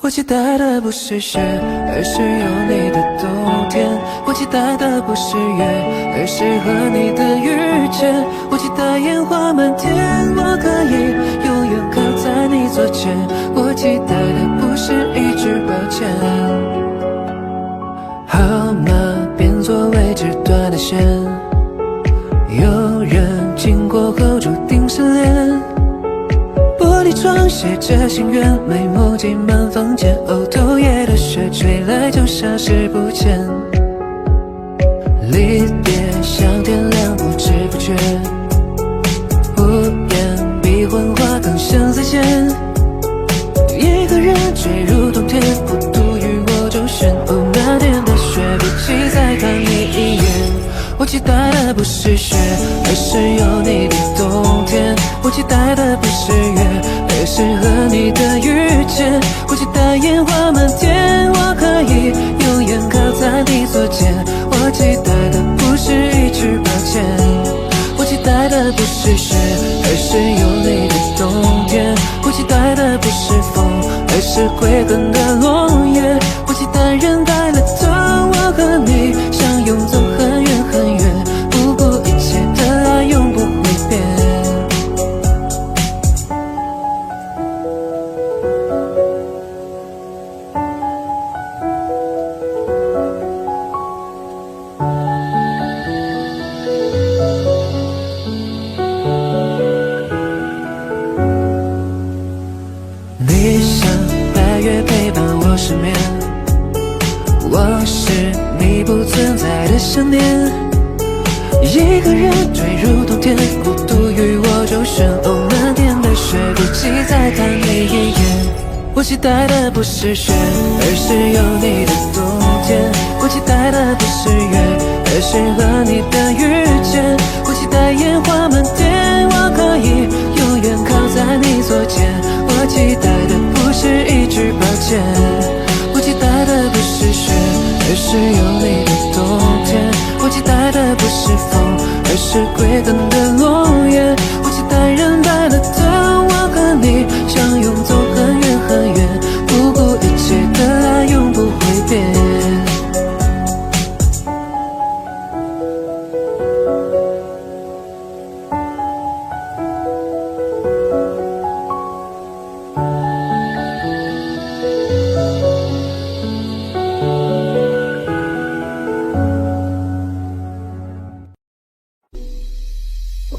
我期待的不是雪，而是有你的冬天。我期待的不是月，而是和你的遇见。我期待烟花满天，我可以永远靠在你左肩。我期待的不是一句抱歉。号码变作未知断的线，有人经过后注定失联。玻璃窗写着心愿，眉目挤满房间。头夜的雪吹来就消失不见。离别像天亮，不知不觉。无言比幻化更像再见。一个人坠入冬天，孤独与我周旋。那天的雪，不及再看你一眼。我期待的不是雪，而是有你的冬天。我期待的不是月，而是和你的遇见。我期待烟花满天，我可以永远靠在你左肩。我期待的不是一句抱歉。我期待的不是雪，而是有你的冬天。我期待的不是风，而是悔恨的落叶。我期待人带了走，我和你相拥走很远很远，不顾一切的爱永不会变。你像白月陪伴我失眠，我是你不存在的想念。一个人坠入冬天，孤独与我周旋。漫天的雪，不及再看你一眼。我期待的不是雪，而是有你的冬天。我期待的不是月，而是和你的遇见。我期待烟花满天，我可以永远靠在你左肩。我期待的不是一句抱歉。我期待的不是雪，而是有你的冬天。我期待的不是风，而是悔恨的落叶。我期待人带了走，我和你相拥走很远很远，不顾一切的爱永不会变。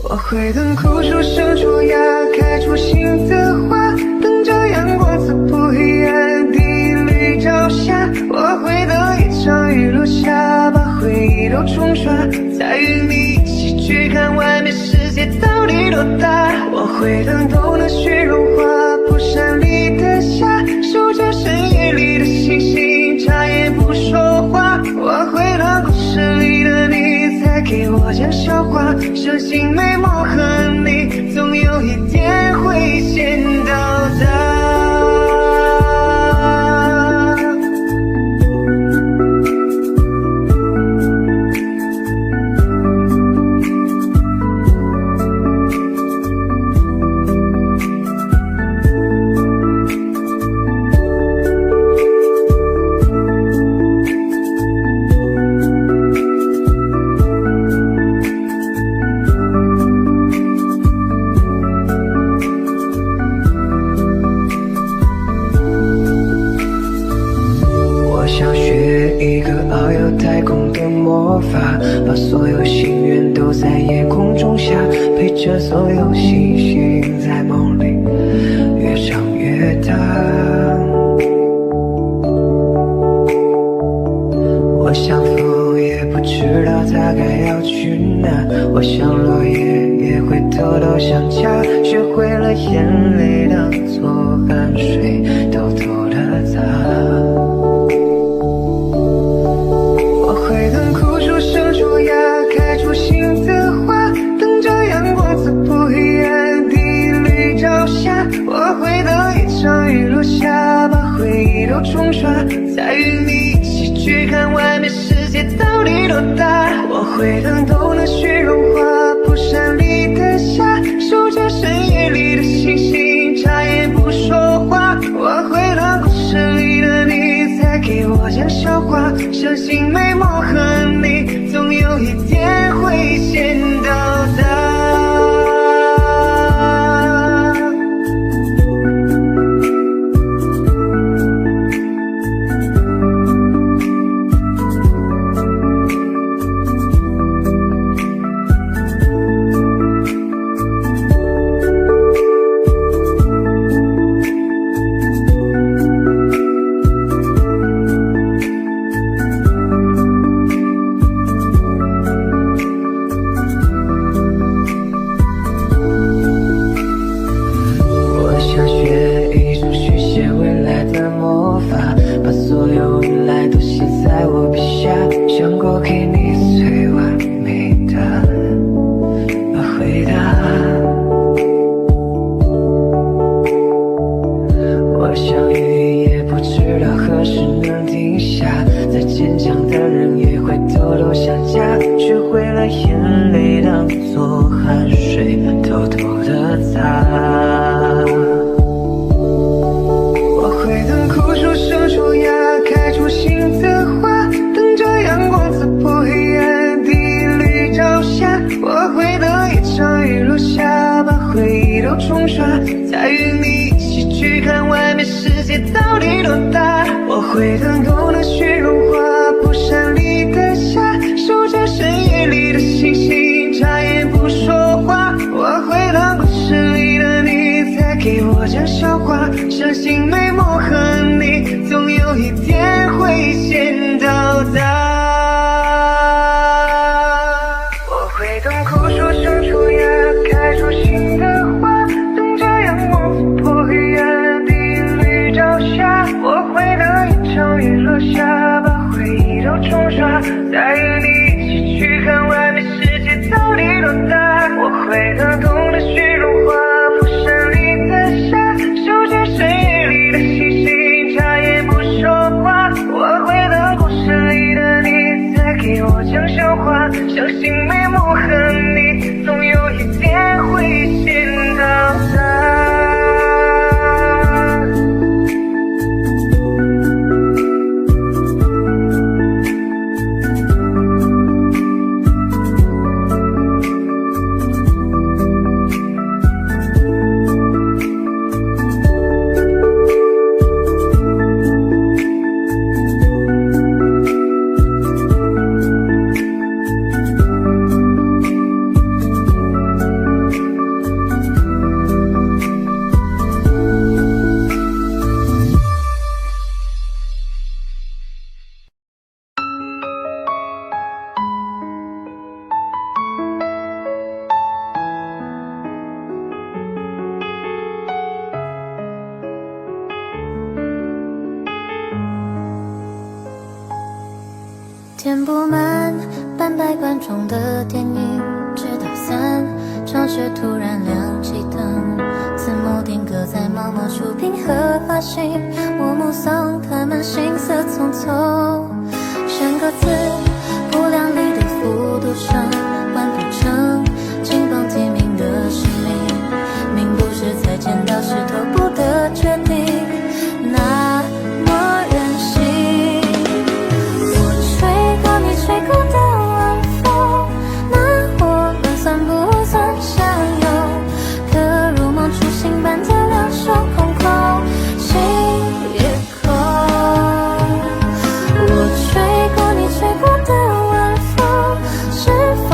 我会等枯树生出芽，开出新的花，等着阳光刺破黑暗，第一缕朝霞。我会等一场雨落下，把回忆都冲刷，再与你一起去看外面世界到底多大。我会等冬的雪融化，蒲山里的夏，数着深夜里的星星，眨眼不说话。我会等故事里的你再给我讲笑话，相信美梦和你总有一天会先到达。把所有心愿都在夜空中下，陪着所有星星在梦里越长越大。我像风也不知道它该要去哪，我像落叶也会偷偷想家，学会了眼泪当作汗水偷偷的擦。开出新的花，等着阳光刺破黑暗，第一缕朝霞。我会等一场雨落下，把回忆都冲刷，再与你一起去看外面世界到底多大。我会等冬的雪融化，蒲山里的夏，数着深夜里的星星，眨眼不说话。我会等故事里相信每幕和你总有一天会先到达。冲刷，再与你一起去看外面世界到底多大。我会等冬的雪融化，蒲扇里的夏，数着深夜里的星星，眨眼不说话。我会等故事里的你再给我讲笑话，相信每幕和你总有一天会先到达。我会等枯树生出芽，开出新的花。我会等一场雨落下，把回忆都冲刷，再与你一起去看外面世界到底多大。我会等冬的雪融化，蒲扇里的夏，数着深夜里的星星，眨眼不说话。我会等故事里的你再给我讲笑话，相信每幕和你总有一天会先到达。填不满半百观众的电影，直到3场时突然亮起灯，字幕定格在毛毛出品和发行，我目送他们行色匆匆，像歌词不亮丽的复读生，完不成金榜题名的使命，命不是才剪刀石头布的决定，那么任性。你吹过的晚风，那我们算不算相拥？可如梦初醒般的两手空空，心也空。我吹过你吹过的晚风，是否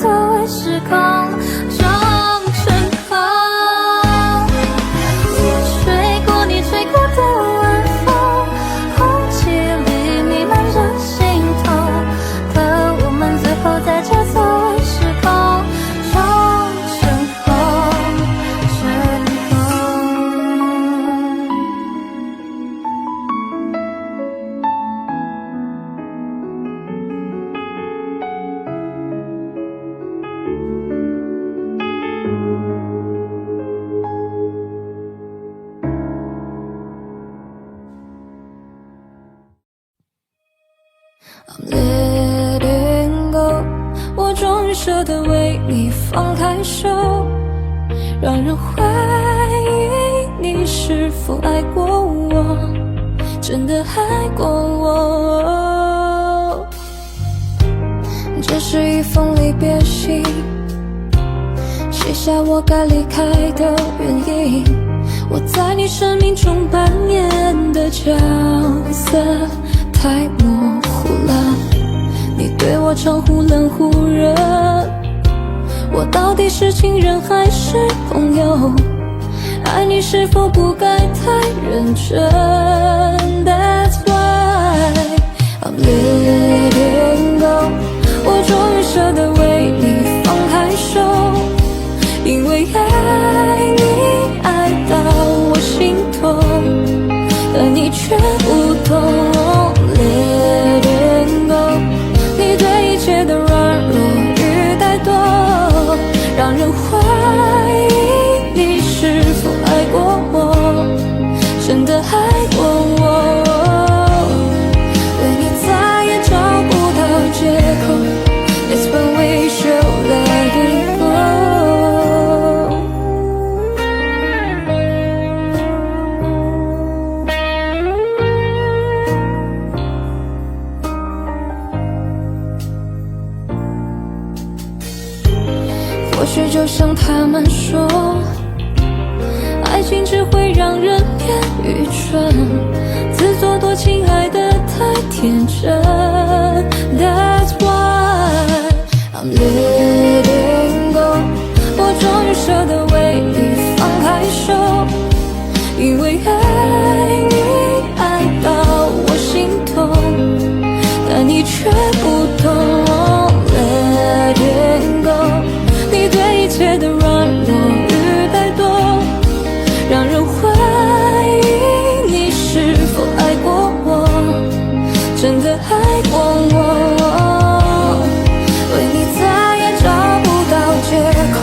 作为时空中尘封。我吹过你吹过的晚风，空气里弥漫着心痛，可我们最后在这作为时空中尘封，尘封。I'm letting go， 我终于舍得为你放开手，让人怀疑你是否爱过我，真的爱过我。这是一封离别信，写下我该离开的原因。我在你生命中扮演的角色太模糊了，你对我称呼冷忽热，我到底是情人还是朋友？爱你是否不该太认真 ？That's why I'm letting go， 我终于舍得为你放开手，因为爱你爱到我心痛，但你却不懂。Letting go， 你对一切的软弱与怠惰，让人怀疑你是否爱过我，真的爱过我。对你再也找不到借口 ，It's when we should let it go。或许就像他们说，爱情只会让人变愚蠢，自作多情爱得太天真。That's why I'm letting go， 我终于舍得为你放开手，因为爱你爱到我心痛，但你却不懂。Letting go，你对一切的软弱与怠惰，让人怀疑你是否爱过我，真的爱过我。为你再也找不到借口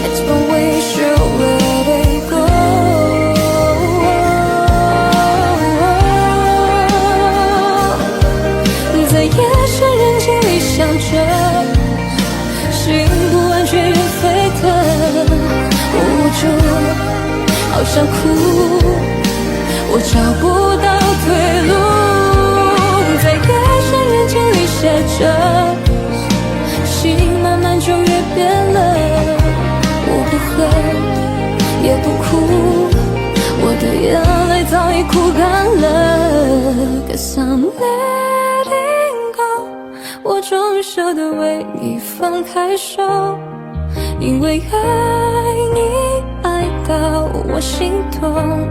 ，It's when we should let it go。在夜深人静里想着，心不安却远飞的无助，好想哭，我找不到退路。在夜深人静里写着，心慢慢就越变了。我不恨，也不哭，我的眼泪早已哭干了。Cause I'm letting go， 我终于舍得为你放开手，因为爱你爱到我心痛，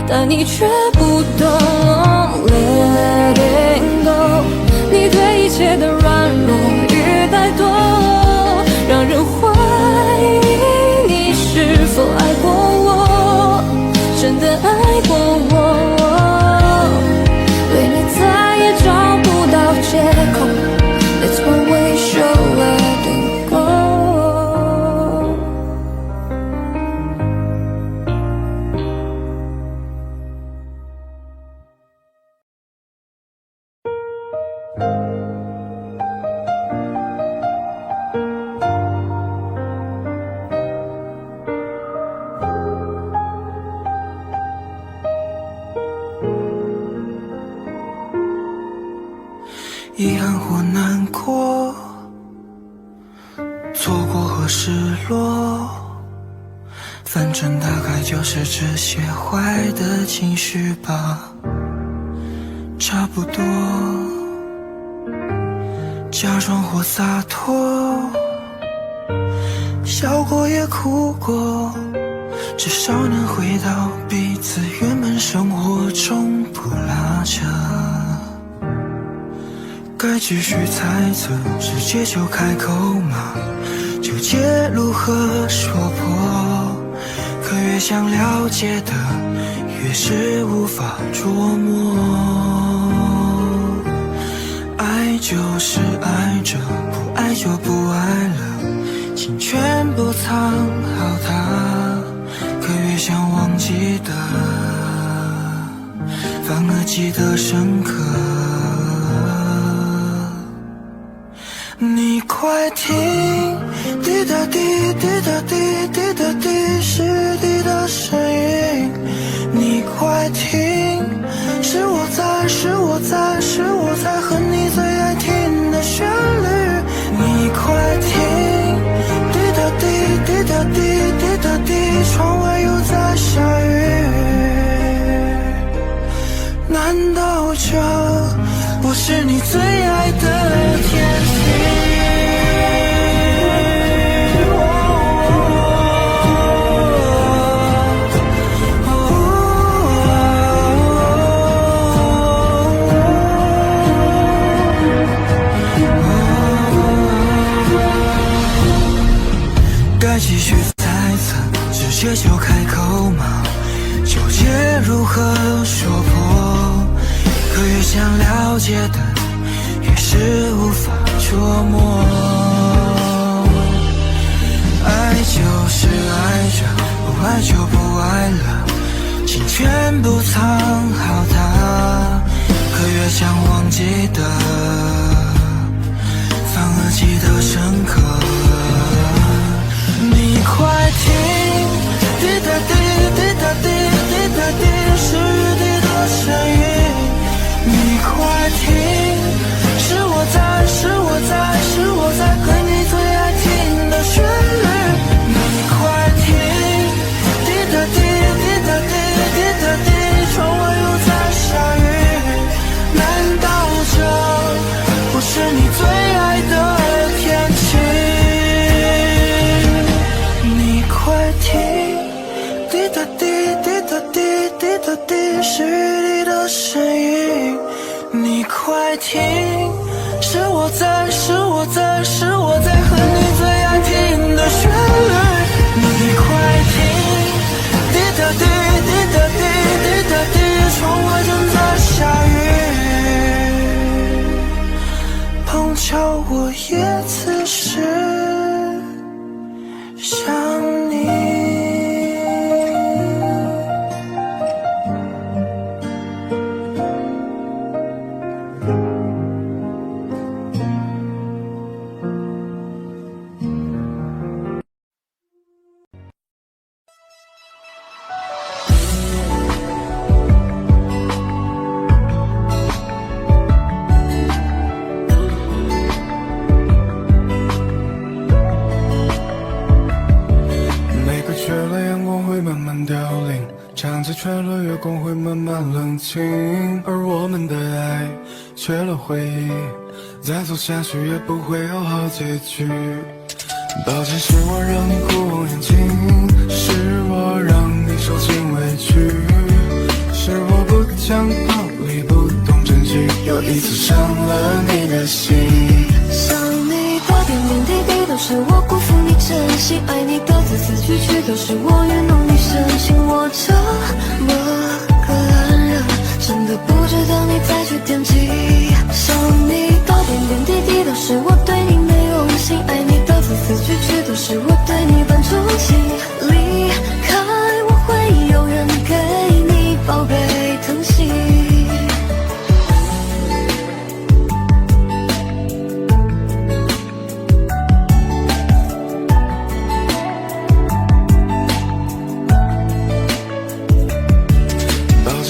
但你却不懂。Letting go， 你对一切的软弱与怠惰，让人怀疑你是否爱过我，真的爱过我。对你再也找不到借口 ，It's when we should let it go。遗憾或难过，错过和失落，反正大概就是这些坏的情绪吧，差不多。假装或洒脱，笑过也哭过，至少能回到彼此原本生活中不拉扯。该继续猜测，直接就开口吗？纠结如何说破，可越想了解的，越是无法捉摸。爱就是爱着，不爱就不爱了，心全部藏好它，可越想忘记的，反而记得深刻。你快听，滴答滴，滴答滴，滴答滴，是滴的声音。你快听，是我在，是我在，是我在和你最爱听的旋律。你快听，滴答滴，滴答滴，滴答滴，窗外又在下雨。难道这不是你最爱的天气？该继续猜测，直接就开口吗？纠结如何说破，可越想了解的，越是无法捉摸。爱就是爱着，不爱就不爱了，心全部藏好它，可越想忘记的，反而记得深刻。你快听，滴答滴，滴答滴，滴答滴，是雨滴的声音。你快听，是我在，是我在，是我在和你最爱听的旋律。你快听，滴答滴，滴答滴，滴答滴，窗外又在下雨。难道这不是你最爱的天气？快听，滴答滴，滴答滴，滴答滴，是雨滴的声音。你快听，是我在，是我在，是我在和你最爱听的旋律。你快听，滴答滴，滴答滴，滴答滴，窗外正在下雨。碰巧我也此时想你。长街缺了月光会慢慢冷清，而我们的爱缺了回忆，再走下去也不会有好结局。抱歉是我让你哭红眼睛，是我让你受尽委屈，是我不讲道理不懂珍惜，又一次伤了你的心。想你的点点滴滴都是我辜负你真心，爱你的字字句句都是我愚弄你深情。我这么个烂人，真的不值得你再去惦记。想你的点点滴滴都是我对你没用心，爱你的字字句句都是我对你半钟情。离开我会有人给你宝贝疼惜。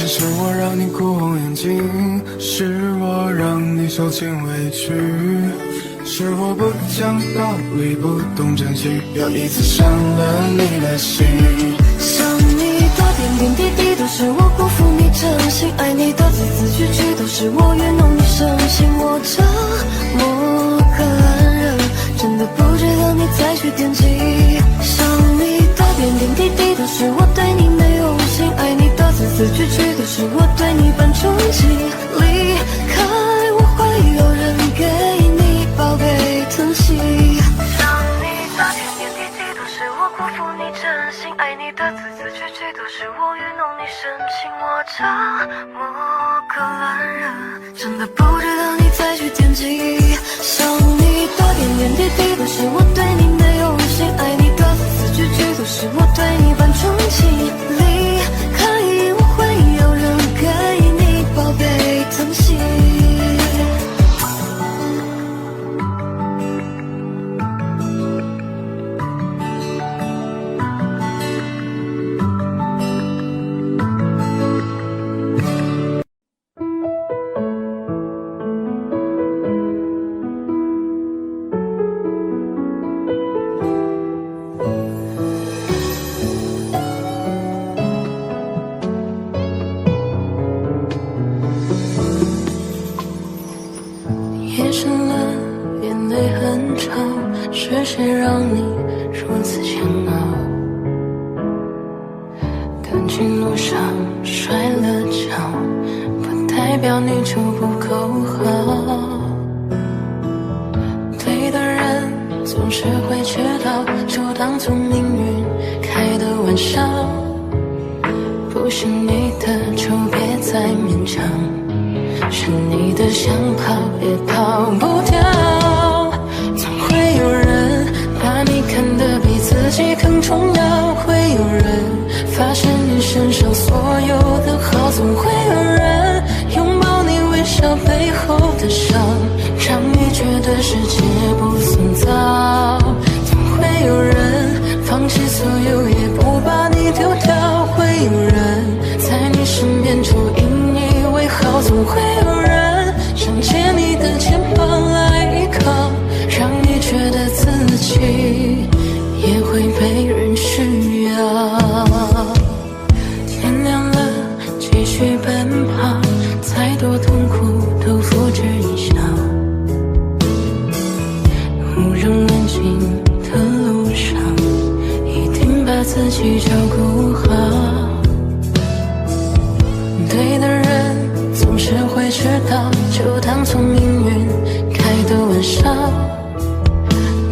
是我让你哭红眼睛，是我让你受尽委屈，是我不讲道理不懂珍惜，又一次伤了你的心。想你的点点滴滴都是我辜负你真心，爱你的字字句句都是我愚弄你深情。我这么个烂人，真的不值得你再去惦记。点点滴滴都是我对你没有无心，爱你的字字句句都是我对你般憧憬。离开我会有人给你宝贝疼惜，想你的点点滴滴都是我辜负你真心，爱你的字字句句都是我愚弄你深情。我这么个烂人，真的不值得你再去惦记。想你的点点滴滴都是我对你没有无心，爱你的字字句句都是我对你般憧憬。离开我会有人给你宝贝疼惜。夜深了，眼泪很吵，是谁让你如此煎熬？感情路上摔了跤，不代表你就不够好。对的人总是会迟到，就当做命运开的玩笑。不是你的就别再勉强，是你的想跑也跑不掉。总会有人把你看得比自己更重要，会有人发现你身上所有的好，总会有人拥抱你微笑背后的伤，让你觉得世界不算糟。总会有人放弃所有也不把你丢掉，会有人在你身边就引以为豪，总会有人想借你的肩膀来依靠，让你觉得自己也会被人需要。天亮了，继续奔跑，再多痛苦都付之一笑。无人问津的路上，一定把自己照顾好。对的人总是会迟到，就当作命运开的玩笑。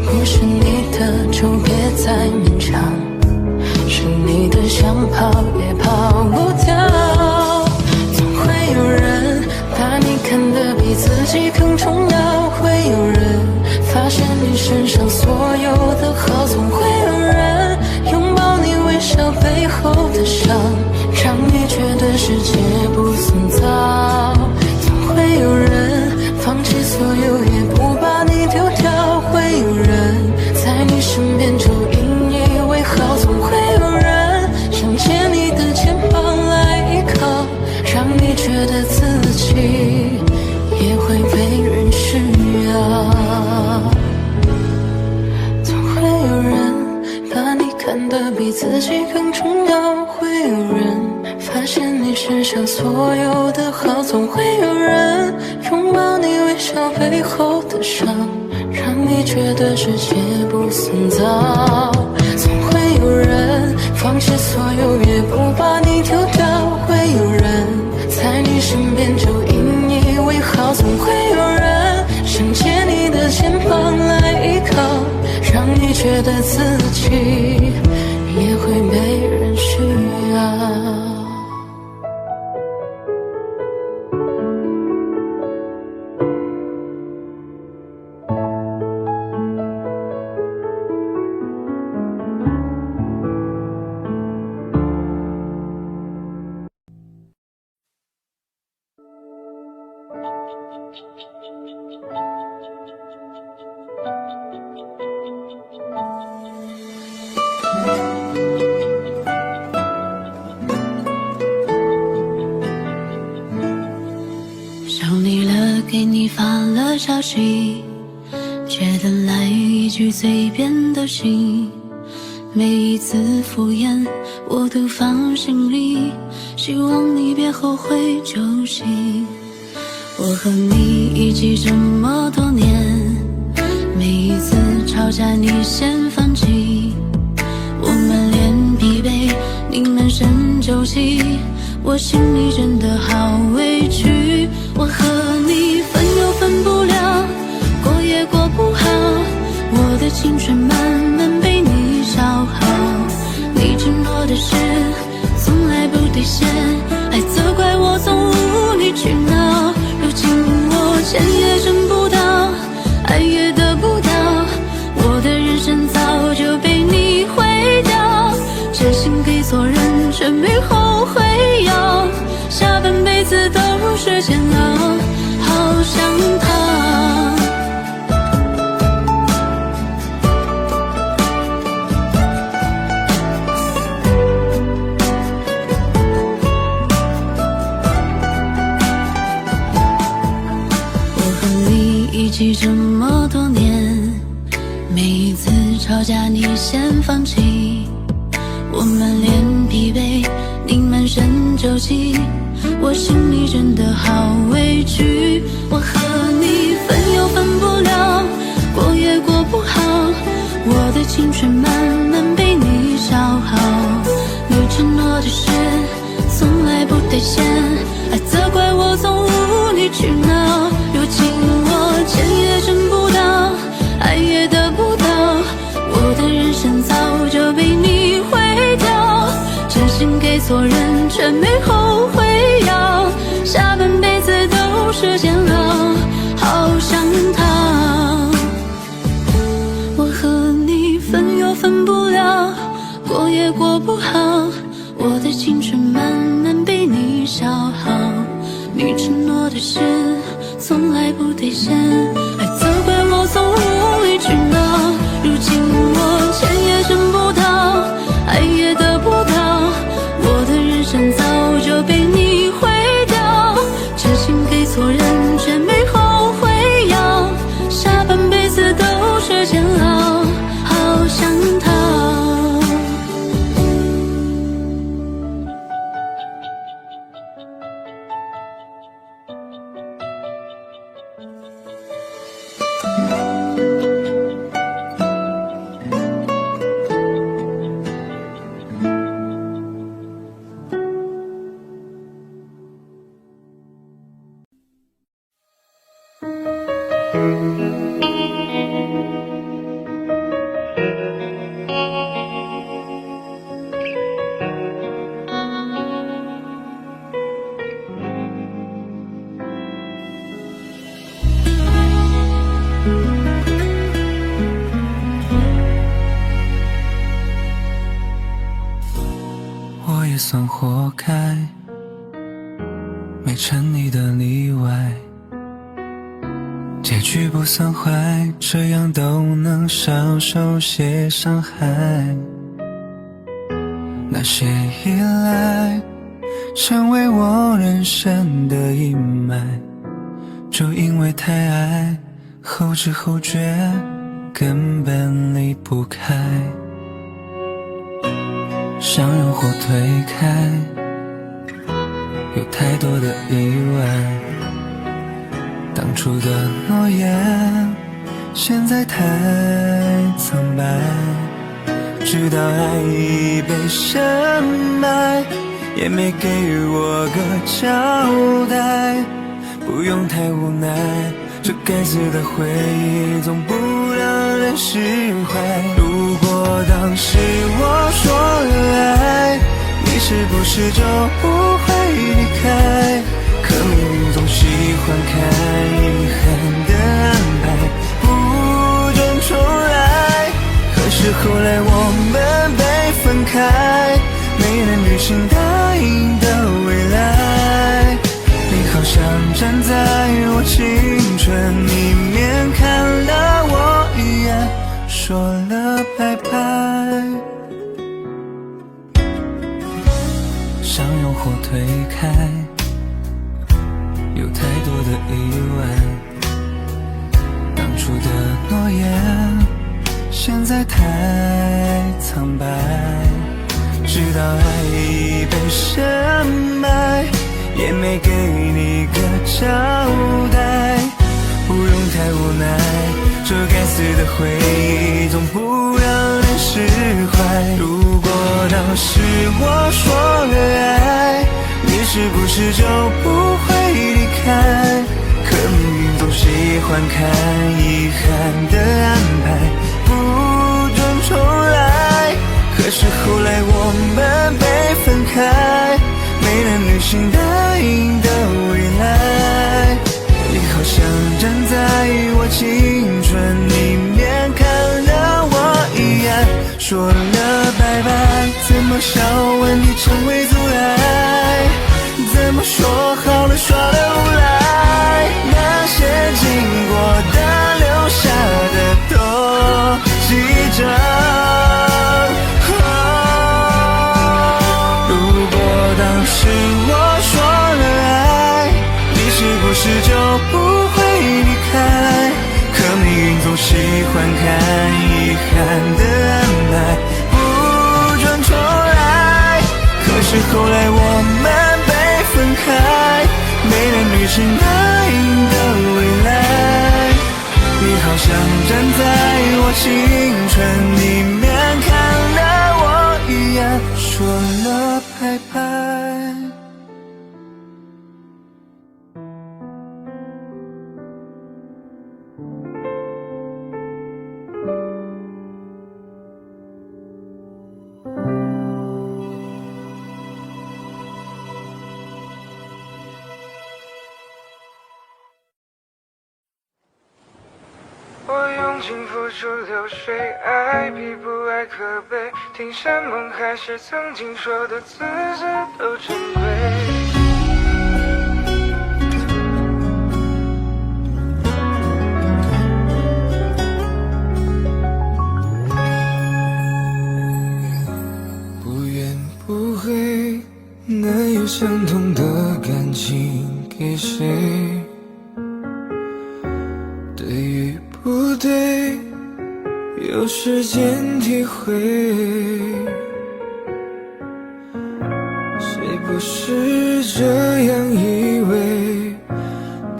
不是你的就别再勉强，是你的想跑也跑不掉。总会有人把你看得比自己更重要，会有人发现你身上所有的好，总会有人拥抱你微笑背后的伤，让你觉得世界不算糟。总会有人放弃所有也不把你丢掉，会有人在你身边就引以为豪，总会有人想借你的肩膀来依靠，让你觉得自己也会被人需要。总会有人把你看得比自己更重要，会有人发现你身上所有的好，总会有人拥抱你微笑背后的伤，让你觉得世界不算糟。总会有人放弃所有也不把你丢掉，会有人在你身边就引以为豪，总会有人想借你的肩膀来依靠，让你觉得自己也会被人需要。想你了，给你发了消息，却等来一句嘴边的信。每一次敷衍我都放心里，希望你别后悔就行。我和你一起这么多年，每一次吵架你先放弃，我们连你满身酒气，我心里真的好委屈。我和你分又分不了，过也过不好，我的青春慢慢被你消耗。你承诺的事从来不兑现，还责怪我总无理取闹。如今我钱也挣不到，爱也得不到，我的人生早就被你毁掉。真心给错人，却没后悔药，下半辈子都是煎熬，好想他。我和你一起这么多年，每一次吵架你先放弃，我满脸疲惫，你满身酒气，我心里真的好委屈。我和你分又分不了，过也过不好，我的青春慢慢被你消耗。你承诺的事从来不兑现，还责怪我总无理取闹。如今我钱也挣不到，爱也得不到，我的人生早就被你毁掉。真心给错人，却没后悔药，下半辈子都是煎熬，好想他。我和你分又分不了，过也过不好，我的青春慢慢被你消耗。你承诺的事从来不兑现，还责怪我总无理取闹。如今我钱也挣不到，爱也得不到，我的人生早就被你毁掉。真心给错人，却没后悔药，下半辈子都是煎熬，好想他。我也算活该，没成你的例外，结局不算坏，这样都能少受些伤害。那些依赖成为我人生的阴霾，就因为太爱，后知后觉根本离不开，相拥或推开，有太多的意外。当初的诺言现在太苍白，直到爱已被深埋，也没给我个交代。不用太无奈，这该死的回忆总不让人释怀。如果当时我说了爱，你是不是就不会离开？可命运总喜欢看遗憾的安排，不准重来。可是后来我们被分开，没能履行答应的未来。你好像站在我青春里面，看了我一眼，说了拜拜。相拥或推开，有太多的意外。当初的诺言现在太苍白，直到爱已被深埋，也没给你个交代。不用太无奈，这该死的回忆总不让人释怀。如果当是我说了爱，你是不是就不会离开？可命运总喜欢看遗憾的安排，不准重来。可是后来我们被分开，没能履行答应的未来。你好像站在我青春里面，看了我一眼，说了拜拜。怎么笑问题成为阻碍？怎么说好了耍了无赖？那些经过的留下的都记着。如果当时我说了爱，你是不是就不会离开？可命运总喜欢看遗憾的安排，不准重来。可是后来我们被分开，没能履行答应的未来。你好像站在我青春里面，看了我一眼，说了拜拜。我用尽付出流水，爱比不爱可悲。听山盟海誓，曾经说的字字都珍贵。不怨不悔，哪有相同的感情给谁？对与不对，有时间体会。谁不是这样以为，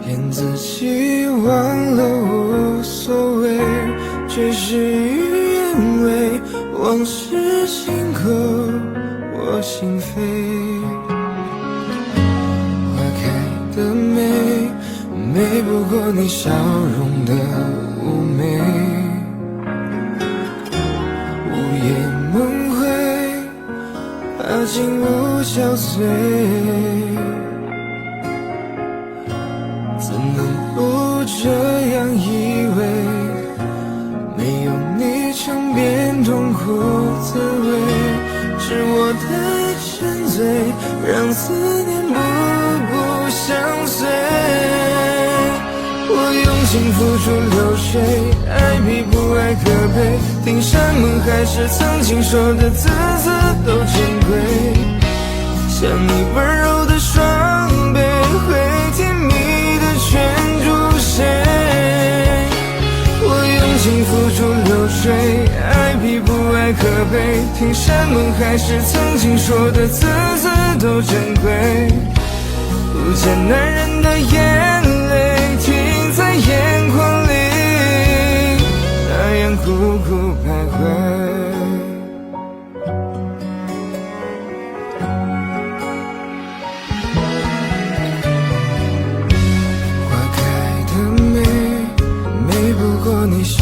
骗自己忘了无所谓，却事与愿违，往事紧扣我心扉。花开的美，美不过你笑容的妩媚，午夜梦回，怕进入憔悴，怎能不这样以为？没有你尝遍痛苦滋味，是我太沉醉，让思念步步相随。我用尽付出流水，爱比不爱可悲。听山盟海誓，曾经说的字字都珍贵。像你温柔的双臂，会甜蜜的圈住谁？我用尽付出流水，爱比不爱可悲。听山盟海誓，曾经说的字字都珍贵。不见男人的眼泪停在眼眶里，那样苦苦徘徊。花开的美，美不过你笑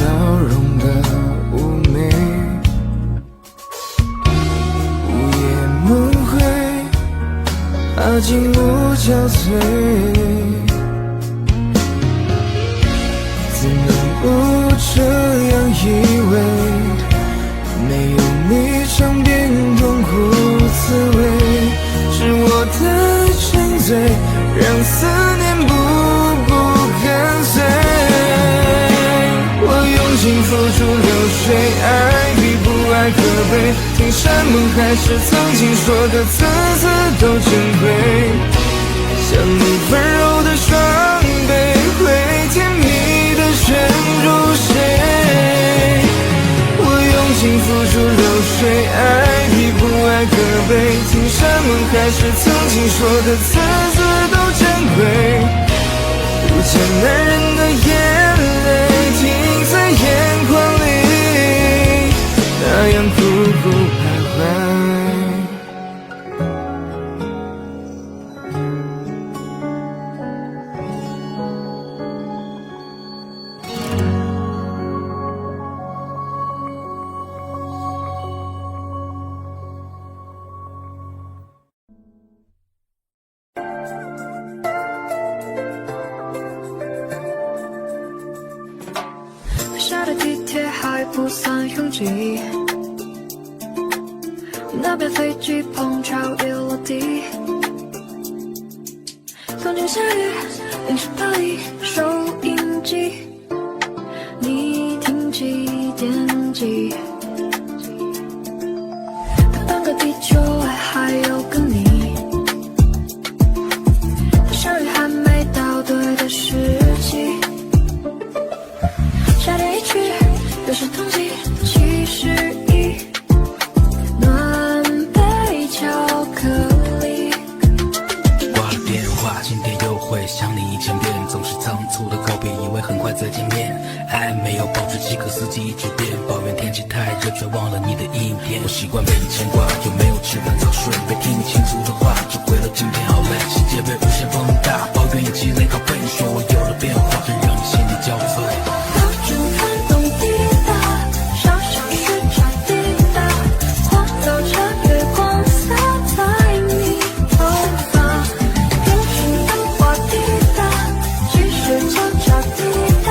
容的妩媚，午夜梦回，怕进入憔悴，怎能不这样以为？没有你尝遍痛苦滋味，是我太沉醉，让思念步步跟随。我用尽付出流水，爱比不爱可悲。听山盟海誓，曾经说的字字都珍贵。像你温柔的双臂，会甜蜜的圈住谁？我用尽付出流水，爱比不爱可悲。听山盟海誓，曾经说的字字都珍贵。不见男人的眼泪停在眼眶里，那样苦苦徘徊。机，那边飞机碰巧也落地。东京下雨，淋湿逃离收音机，你听几点几？半个地球外还有个你，相遇还没到对的时机。夏天一去，又是冬季71，暖杯巧克力。挂了电话，今天又会想你1000遍，总是仓促的告别，以为很快再见面。爱没有保持7个4季一直变，抱怨天气太热，却忘了你的影片。我习惯被你牵挂，就没有吃饭早睡，被听你倾诉的话，只为了今天好累。世界被无限放大，抱怨以积累拷贝，说我有了变化，这让你心里交瘁。到处看懂滴答，小小时差滴答，花早茶月光洒在你头发，平行的话滴答，继续悄悄滴答，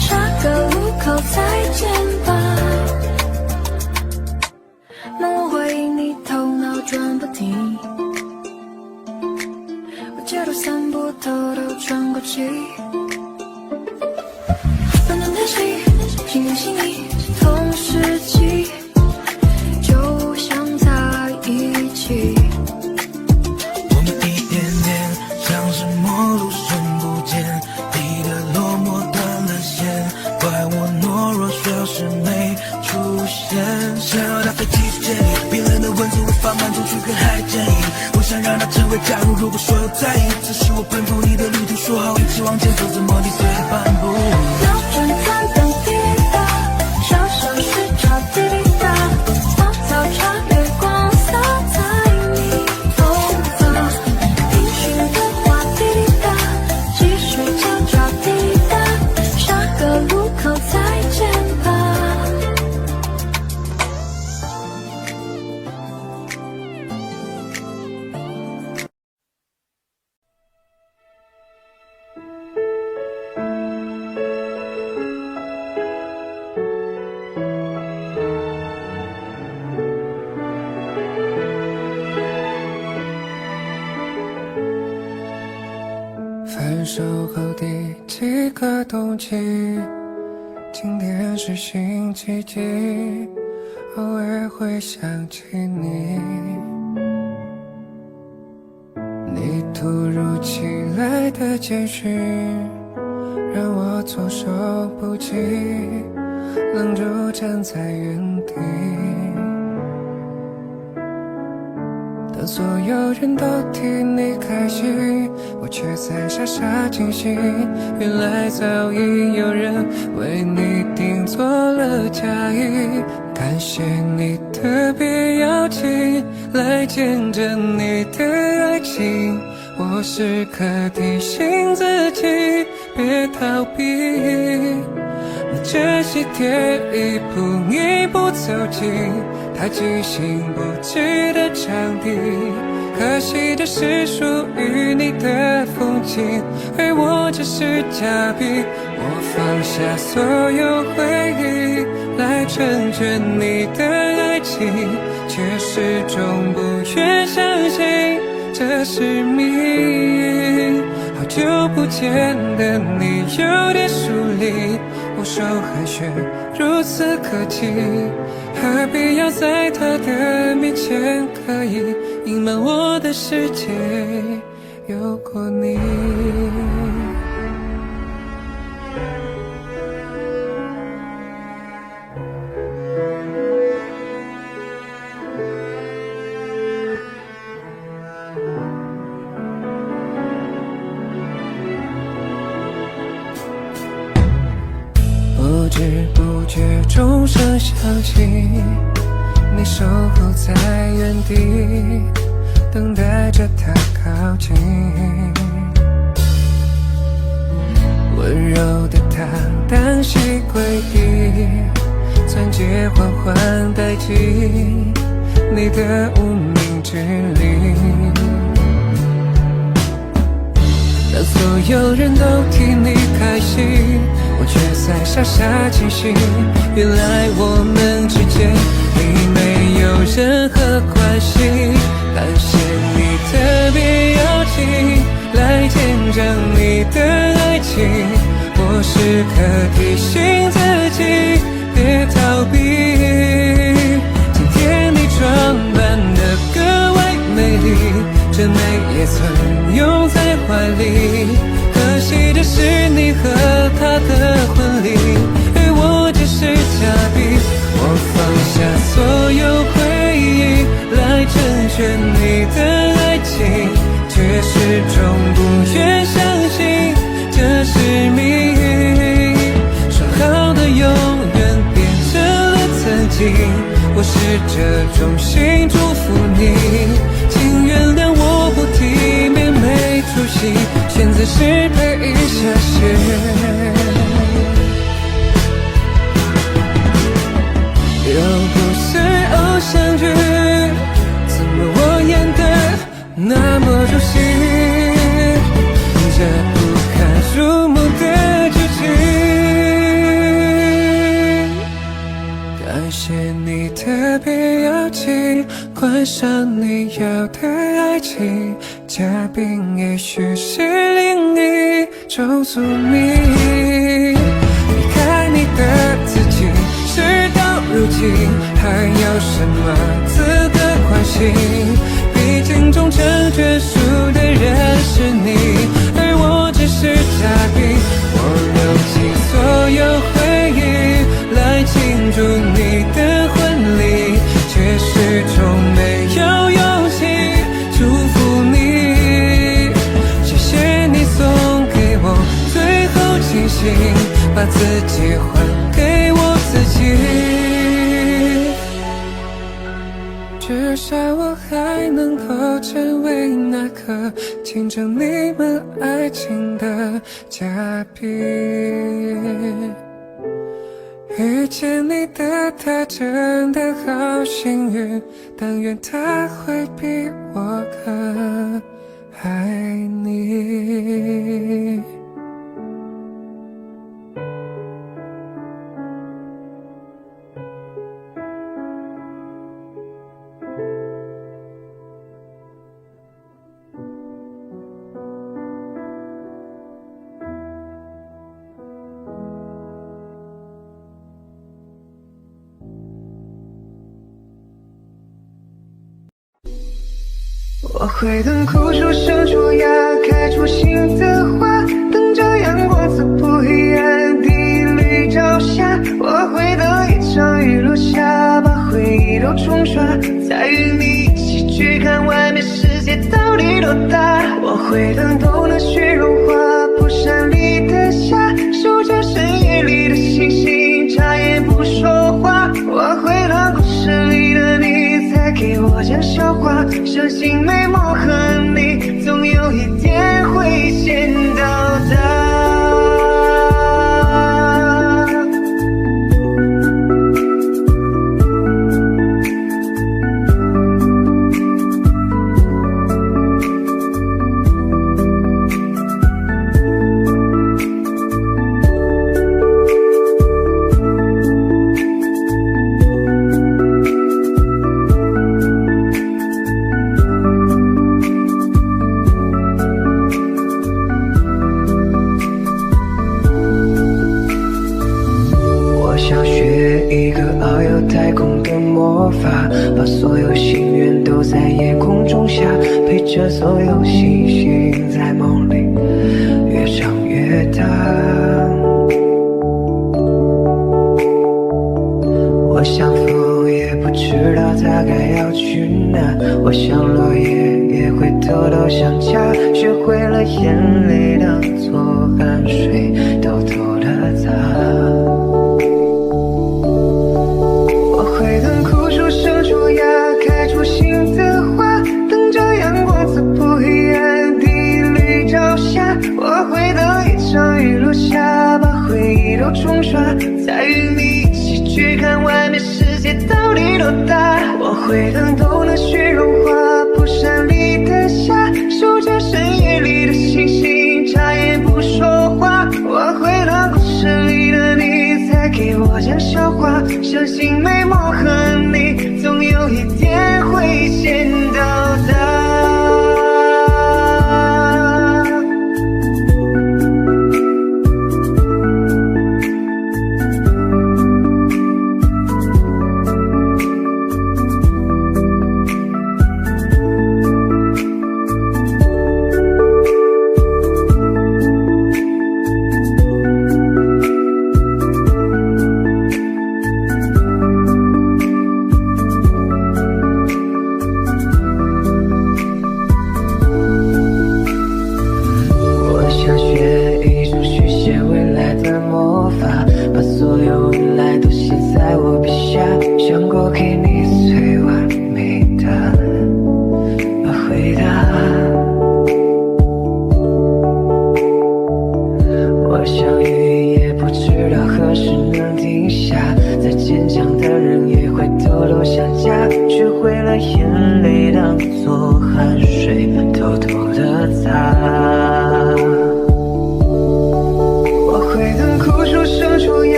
下个路口再见吧。漫无回忆，你头脑转不停，我街头散步，偷偷喘口气。暖暖的心，心有心意，同时期，就像在一起。我们一点点像是陌路深不见，你的落寞断了线，怪我懦弱消失没出现。想要搭飞机去见你，冰冷的温度无法满足去跟海建议，我想让它成为假如，如果说有在意，只是我奔赴你的旅途，说好一起往前走，怎么你随着半步。标准看灯滴答，小小时差滴答，花早茶月光洒在你头发，平行的话滴答，继续悄悄滴答，下个路口再见吧。分手后第几个冬季，今天是星期几？偶尔会想起你，你突如其来的简讯让我措手不及，愣住站在原地。当所有人都替你开心，我却在傻傻惊醒，原来早已有人为你订做了嫁衣。感谢你特别邀请来见证你的爱情，我时刻提醒自己别逃避，那这些天一步一步走进他精心布置的场地，可惜这是属于你的风景，而我只是嘉宾。我放下所有回忆来成全你的爱情，却始终不愿相信这是命运。好久不见的你有点疏离，我手寒暄如此客气，何必要在他的面前刻意隐瞒我的世界有过你。不知不觉钟声响起，你守候在原地，等待着他靠近。温柔的他单膝跪地，钻戒缓缓戴进你的无名指里。当所有人都替你开心，我却在傻傻庆幸，原来我们之间已没有任何关系。感谢你特别邀请来见证你的爱情，我时刻提醒自己别逃避。今天你装扮得格外美丽，这美也曾拥在怀里。可惜的是你和他的婚礼，而我只是嘉宾。我放下所有回忆来成全你的爱情，却始终不愿相信这是命运。说好的永远变成了曾经，我试着衷心祝福你，请原谅我不体面没出息，选择失败一下线。又不是偶像剧，怎么我演得那么入戏？这不堪入目的剧情。感谢你特别邀请，观赏你要的爱情，嘉宾也许是另一种宿命。离开你的自己，事到如今还有什么资格关心？毕竟终成眷属的人是你，而我只是嘉宾。我留起所有回忆来庆祝你的婚礼，却始终没有勇气祝福你。谢谢你送给我最后清醒，把自己还给我自己。至少我还能够成为那个见证你们爱情的嘉宾。遇见你的他真的好幸运，但愿他会比我更爱你。我会等枯树生出芽，开出新的花，等着阳光刺破黑暗，第一缕朝霞。我会等一场雨落下，把回忆都冲刷，再与你一起去看外面世界到底多大。我会等冬的雪融化，蒲扇里的夏，数着深夜里的星星，眨眼不说话。我会等故事里的你再给我讲笑话，相信美梦和你总有一天会先到达。把所有心愿都在夜空中下，陪着所有星星在梦里越长越大。我像风也不知道它该要去哪，我像落叶也会偷偷想家，学会了眼泪当作汗水偷偷的擦。新的花，等着阳光刺破黑暗，第一缕朝霞。我会等一场雨落下，把回忆都冲刷，再与你一起去看外面世界到底多大。我会等冬的雪融化，蒲扇里的夏，数着深夜里的星星，眨眼不说话。我会等故事里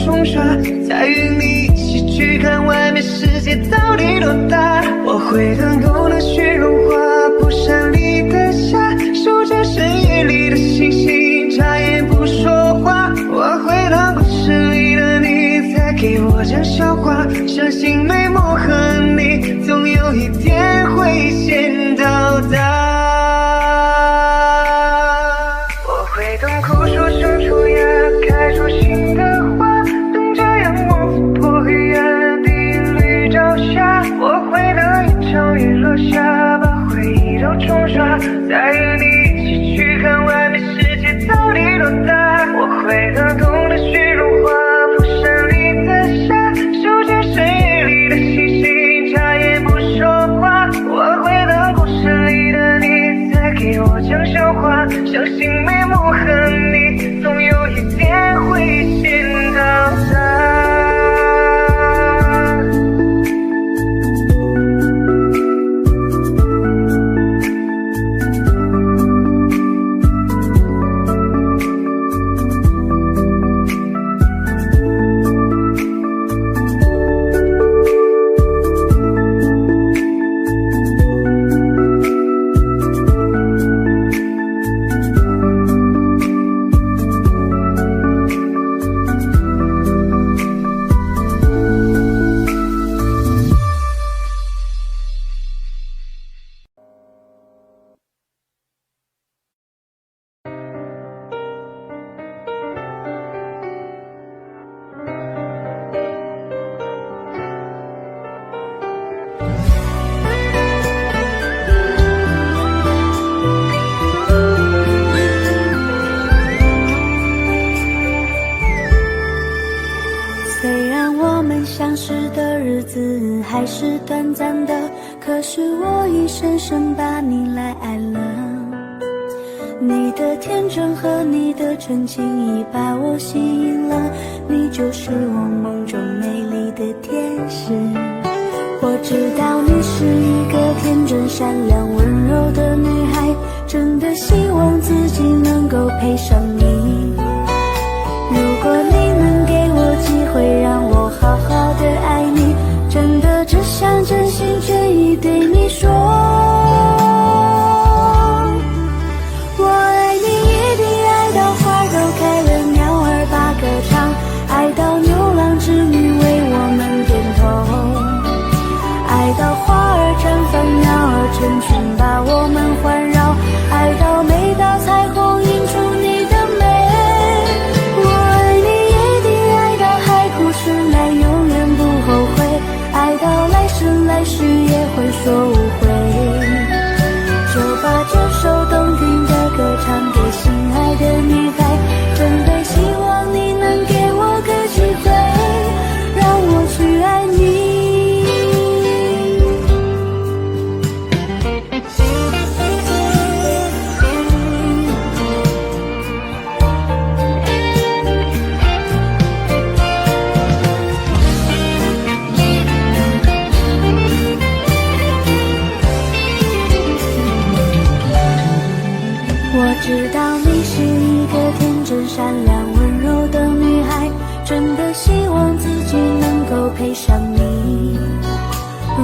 冲刷，再与你一起去看外面世界到底多大。我会等够了雪融化，蒲扇里的夏，数着深夜里的星星，眨眼不说话。我会当故事里的你，再给我讲笑话，相信眉目和你，总有一天会先到达。我会等枯树生出芽，开出新的花，等着阳光刺破黑暗，第一缕朝霞。我会等一场雨落下，把回忆都冲刷，再与你一起去看外面世界到底多大。我会等冬的雪融化，蒲扇里的夏，数着深夜里的星星，眨眼不说话。我会等故事里的你，再给我讲笑话，相信眉目和你，总有一天会先到达。虽然我们相识的日子还是短暂的，可是我已深深把你来爱了。你的天真和你的纯情已把我吸引了，你就是我梦中美丽的天使。我知道你是一个天真善良温柔的女孩，真的希望自己能够配上你。如果你能给我机会让我好好的爱你，真的只想真心真意对你说，我爱你一定爱到花都开了，鸟儿把歌唱，爱到牛郎织女为我们点头，爱到花儿绽放，鸟儿成群把我们环绕，爱到每道彩虹映出你的美。来世也会说无悔，就把这首动听的歌唱给心爱的女孩，真的希望你能给我个机会，让我去爱你。我知道你是一个天真善良温柔的女孩，真的希望自己能够配上你。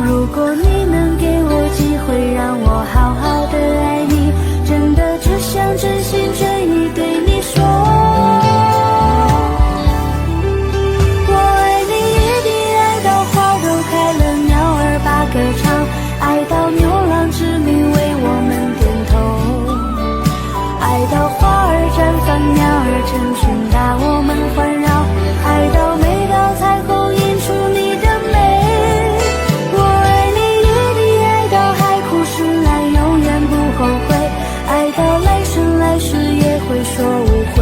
如果你能给我机会让我好好的爱你，真的只想真心真意对你说，我爱你一定爱到花都开了，鸟儿把歌唱，爱到牛郎织女为我们点头，爱到花儿绽放，鸟儿成群把我们环绕，爱到每道彩虹映出你的美。我爱你一定爱到海枯石烂，永远不后悔，爱到来生来世也会说无悔，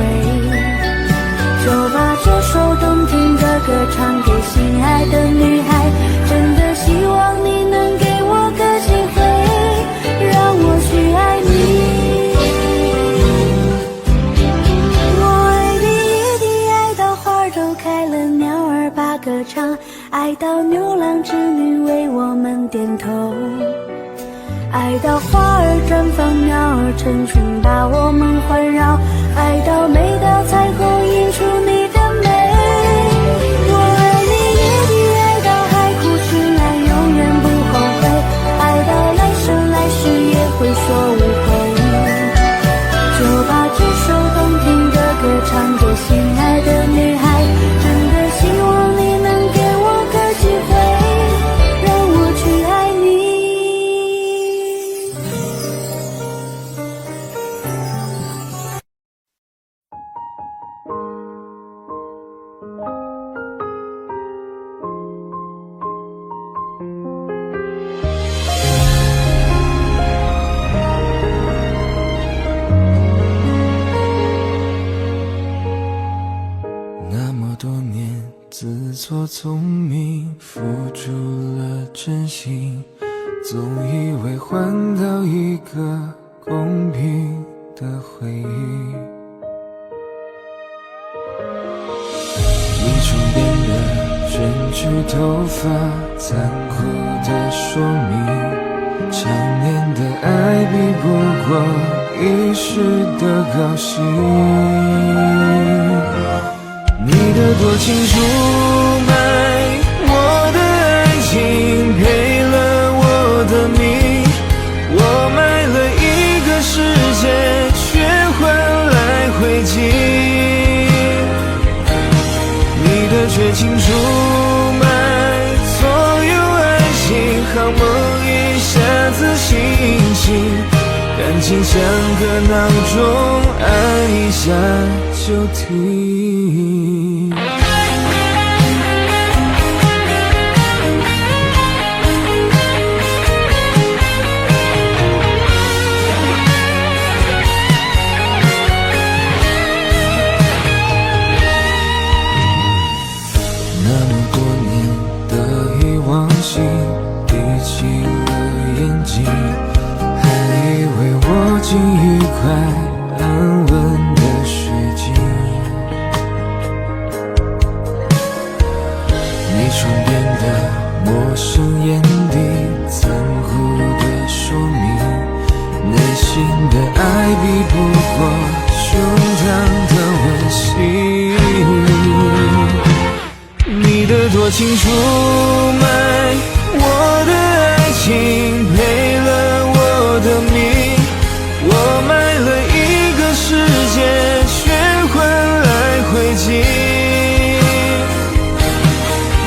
就把这首动听的歌唱给心爱的女孩，真的希望你能给我个机会，让我去爱你。歌唱，爱到牛郎织女为我们点头，爱到花儿绽放，鸟儿成群把我们环绕，爱到每道彩虹映出你的美。聪明，付出了真心，总以为换到一个公平的回忆。你床边的卷曲头发，残酷的说明，常年的爱比不过一时的高兴。你的多情出卖我的爱情，赔了我的命，我买了一个世界，却换来灰烬。你的绝情出卖所有爱情，好梦一下子醒醒，感情像个闹钟，按一下就停。那么多年的遗忘性，闭起了眼睛，还以为握紧愉快安稳的水晶。你床边的陌生眼底，残酷的说明，内心的爱比不过胸膛的温馨。你的多情出卖我的爱情，赔了我的命，我买了一个世界，却换来灰烬。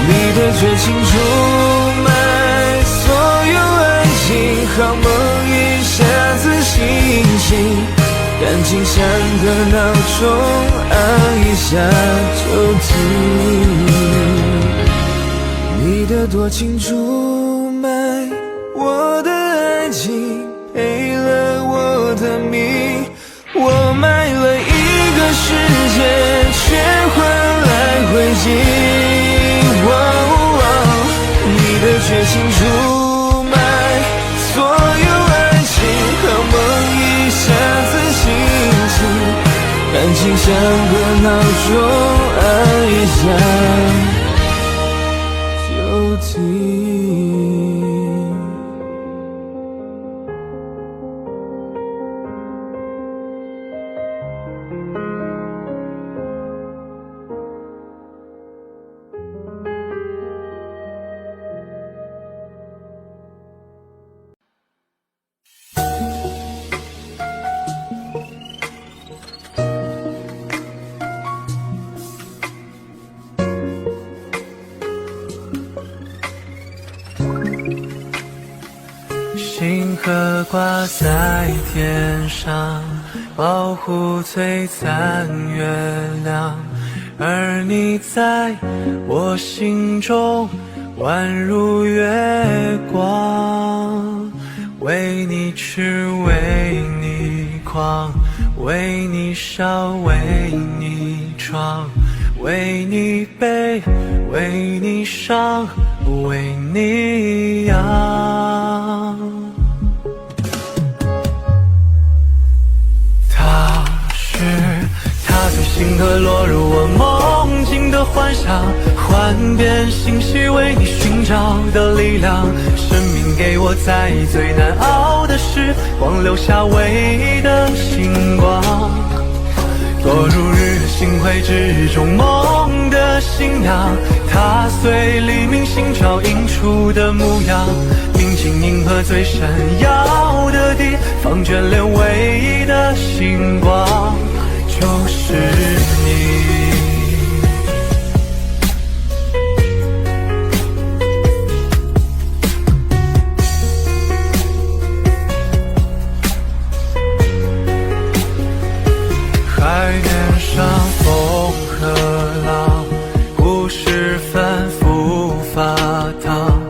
你的绝情出卖所有爱情，好梦一下子醒醒，感情像个闹钟，按一下就停。你的多情出卖我的爱情，赔了我的命，我买了一个世界，却换来灰烬。你的绝情出卖所有爱情，好梦一下子醒醒，感情像个闹钟，按一下就停。星河挂在天上，保护璀璨月亮，而你在我心中宛如月光。为你吃，为你狂，为你烧，为你闯，为你悲，为你伤，为你养。他随星河落入我梦境的幻想，幻变星系为你寻找的力量。生命给我在最难熬的时光留下唯一的星光。躲入日月星辉之中梦的信仰，它随黎明星照映出的模样。明镜银河最闪耀的地方，眷恋唯一的星光就是你。海面上风和浪，故事反复发烫，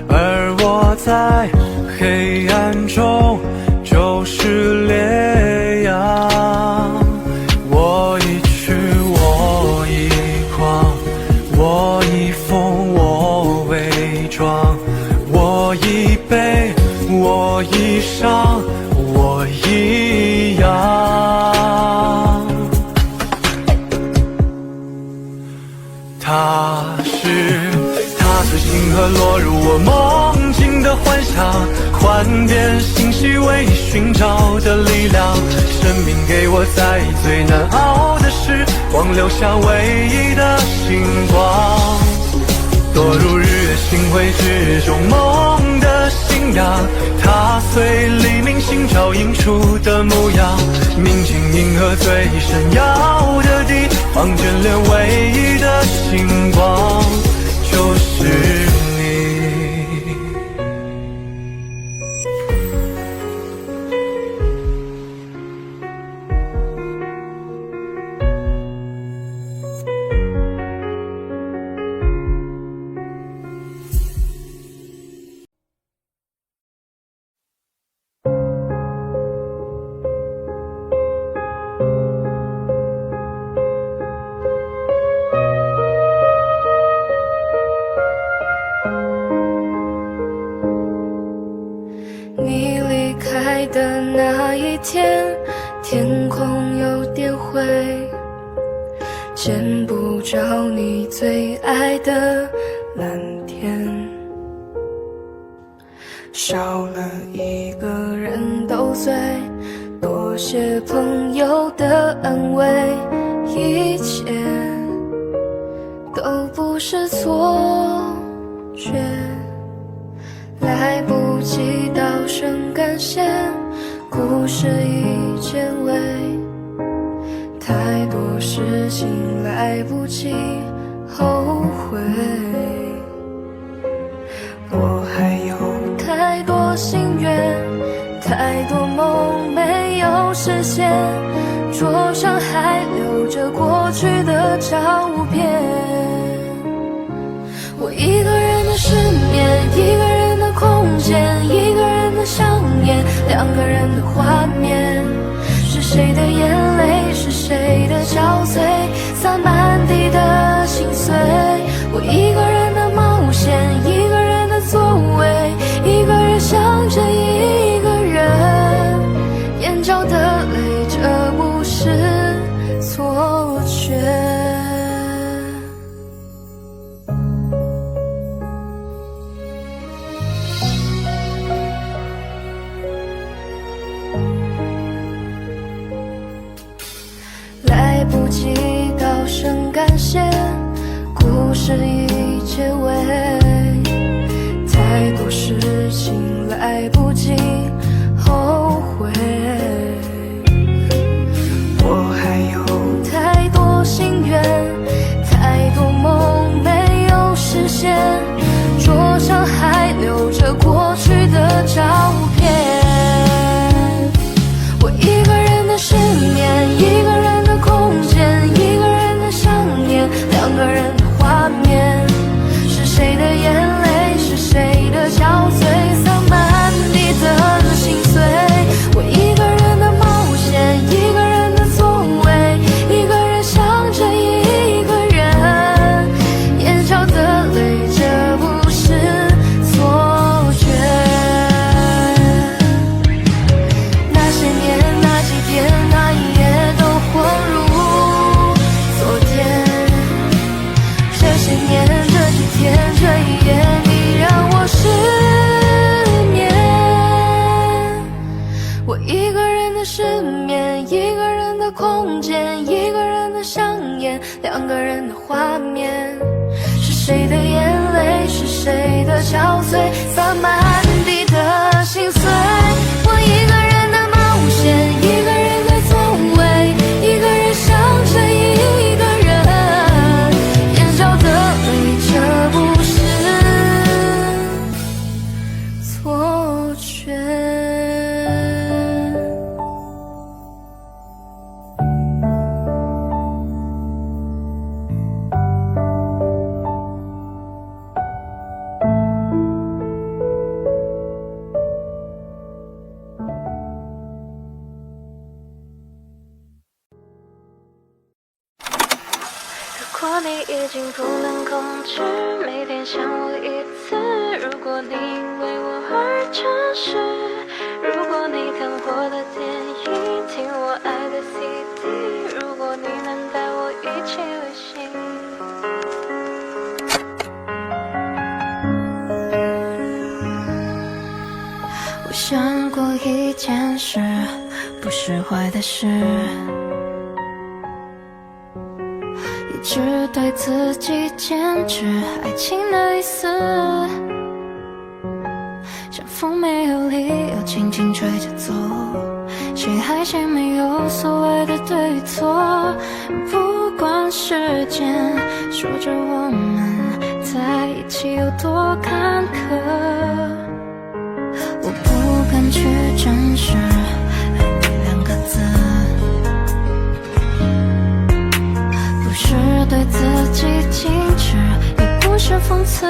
而我在黑暗中就是烈找的力量。生命给我在最难熬的时光留下唯一的星光。躲入日月星辉之中，梦的信仰，踏碎黎明星照映出的模样。铭记银河最闪耀的地方，眷恋唯一的星光，就是你。你离开的那一天，天空有点灰，见不着你最爱的蓝天，少了一个人都醉，多谢朋友的安慰，一切都不是错觉。来不及道声感谢，故事已结尾，太多事情来不及后悔。我还有太多心愿，太多梦没有实现，桌上还留着过去的照片。我一个人的失眠，一个人的空间，一个人的想念，两个人的画面，是谁的眼泪，是谁的憔悴，洒满地的心碎。我一个人的冒险，一个人的座位，一个人想着一个人，眼角的泪，这不是错觉。来不及道声感谢，故事已结尾，太多事情来不及后悔。我还有太多心愿，太多梦没有实现，桌上还留着过去的照片。我一个人的失眠，一个人的空间，一个人的想念，两个人的画面，是谁的眼泪，是谁的憔悴，洒满地的心碎。我一个人的冒险，一个人的座位，一个人想着一个人，眼角的泪，这不是错觉。那些年，那几天，那一夜都恍如昨天。这些年，这几天，这一夜，你让我失眠。我一个人的失眠，一个人的空间，一个人的想念，两个人的画面，是谁的眼泪，是谁的憔悴，洒满地的心碎。我一个人的冒险，一个人的座位，一个人想着一个人，眼角的泪，这不是错觉。如果你已经不能控制，每天想我一次。如果你因为我而诚实，如果你看我的电影，听我爱的 CD， 如果你能带我一起旅行。我想过一件真实，不是坏的事。一直对自己坚持爱情的意思，像风没有理由轻轻吹着走，谁爱谁没有所谓的对与错。不管时间说着我们在一起有多坎坷，我不敢去证实爱你2个字，不是对自己矜持，也不是讽刺。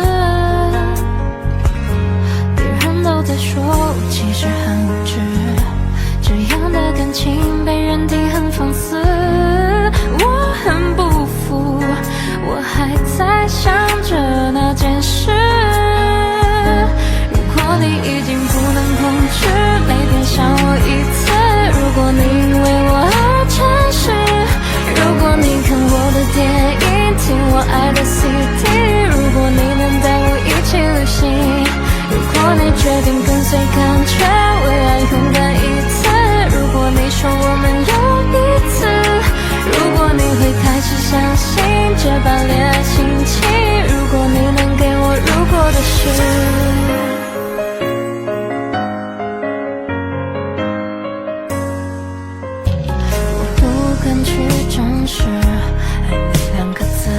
别人都在说我其实很无知，这样的感情被认定很放肆，我很不服，我还在想着那件事。如果你已经不能控制每天想我一次，如果你因为我而诚实，如果你看我的电影，听我爱的 CD， 如果你能带我一起旅行，如果你决定跟随感觉，为爱勇敢一次，如果你说我们有彼此，如果你会开始相信这般恋爱心情，如果你能给我如果的事。是爱你2个字，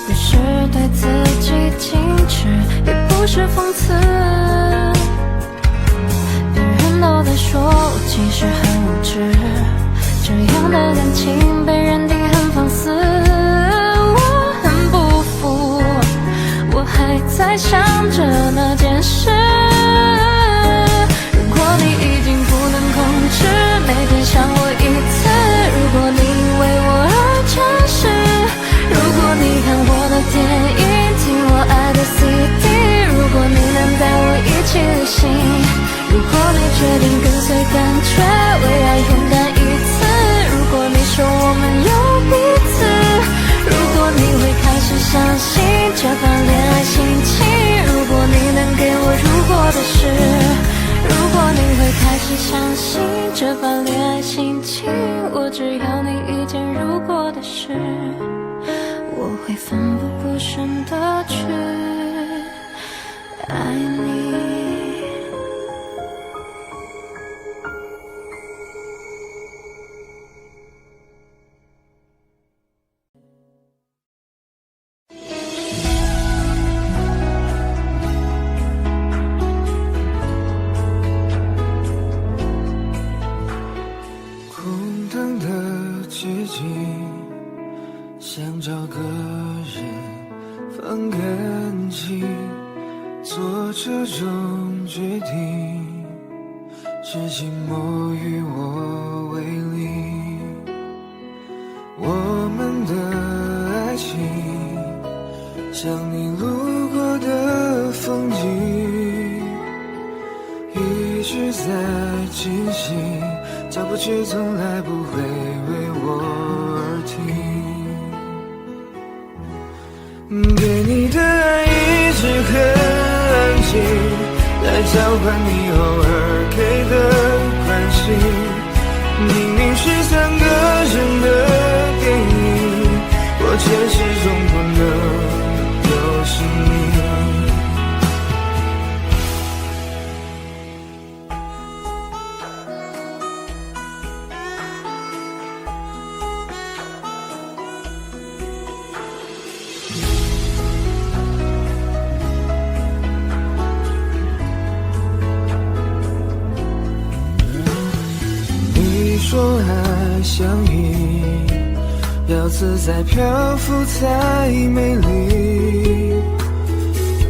不是对自己矜持，也不是讽刺。别人都在说我其实很无知，这样的感情被认定很放肆，我很不服，我还在想着那件事。如果你已经不能控制每天想我一次，如果你因为我而诚实，如果你看我的电影，听我爱的 CD， 如果你能带我一起旅行，如果你决定跟随感觉，为爱勇敢一次，如果你说我们有彼此，如果你会开始相信这番恋爱心情，如果你能给我如果的事，如果你会开始相信这番恋爱心情，我只要你一件如果的事，我会奋不顾身的去爱你。想找个人放感情，做这种决定，是寂寞与我为邻。我们的爱情像你路过的风景，一直在进行，脚步却从来不会为我而停。对你的爱一直很安静，来交换你偶尔给的关心。明明是3个人的电影，我却始终不能有姓名。说爱相依，要自在漂浮才美丽。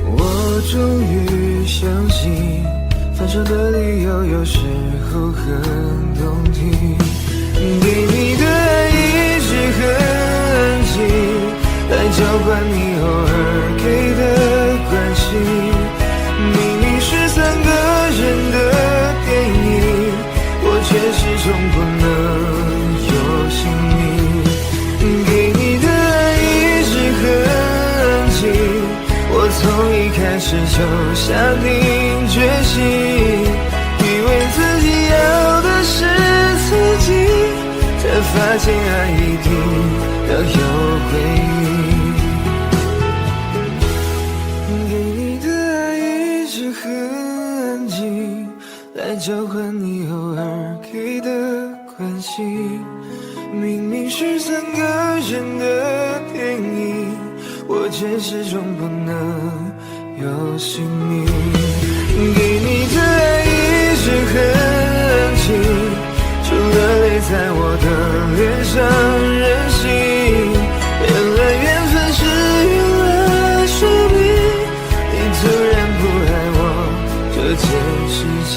我终于相信，分手的理由有时候很动听。对你的爱一直很安静，来交换你偶尔给的关心。明明是3个人的电影，我却始终不能有姓名。给你的爱一直很安静，我从一开始就下定决心。心，以为自己要的是刺激，才发现爱一定要有回应。给你的爱一直很安静，来交换你偶尔给的关心。明明是3个人的电影，我却始终不能有姓名。给你的爱一直很安静，除了泪在我的脸上任性。原来缘分是用了说明，你突然不爱我这件事情。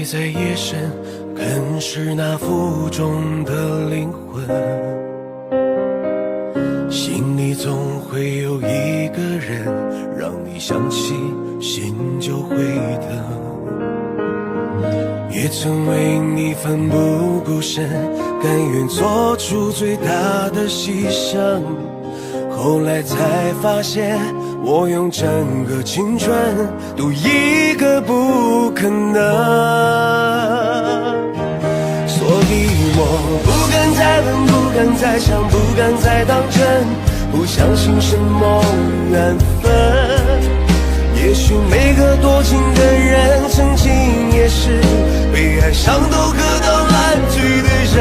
在夜深更是那腹中的灵魂，心里总会有一个人，让你想起心就会疼。也曾为你奋不顾身，甘愿做出最大的牺牲，后来才发现我用整个青春赌一个不可能。所以我不敢再问，不敢再想，不敢再当真，不相信什么缘分。也许每个多情的人曾经也是被爱伤都喝到烂醉的人。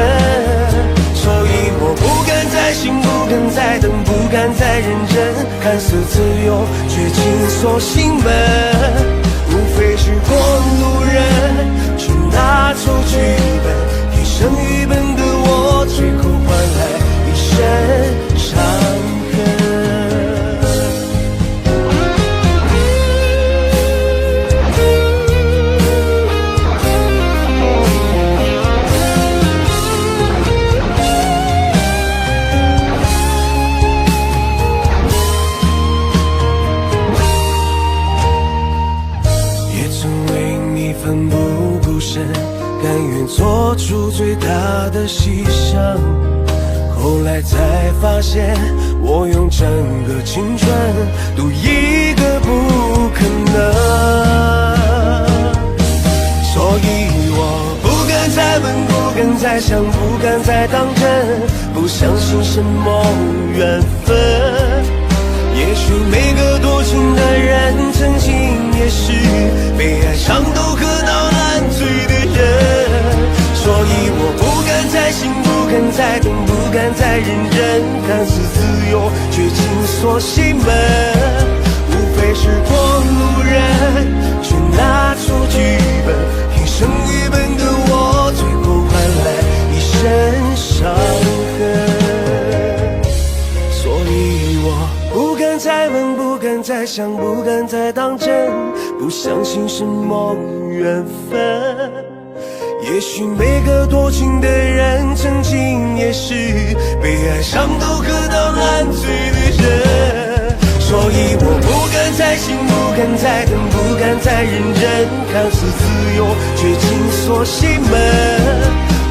所以我不敢再信，不敢再等，不敢再认真，看似自由却紧锁心门。无非是过路人，却拿出剧本，一生愚笨的我，最后换来一身伤痕。奋不顾身，甘愿做出最大的牺牲，后来才发现我用整个青春赌一个不可能。所以我不敢再问，不敢再想，不敢再当真，不相信什么缘分。也许每个多情的人曾经也是被爱伤都喝到烂醉的人。所以我不敢再信，不敢再等，不敢再认真，看似自由却紧锁心门。无非是过路人，却拿出剧本，一生愚笨的我，最后换来一身伤痕。所以我不敢再问，不敢再想，不敢再当真，不相信什么缘分。也许每个多情的人曾经也是被爱伤都喝到烂醉的人。所以我不敢再信，不敢再等，不敢再认真，看似自由却紧锁心门。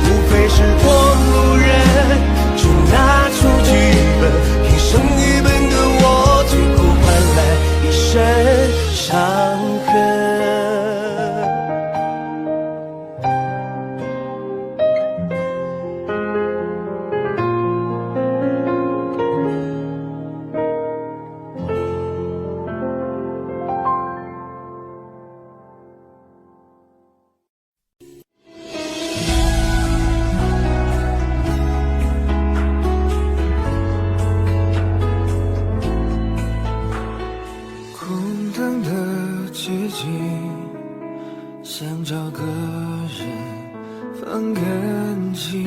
无非是过路人，却拿出剧本，一生愚笨的我，最后换来一身伤痕。想找个人放干净，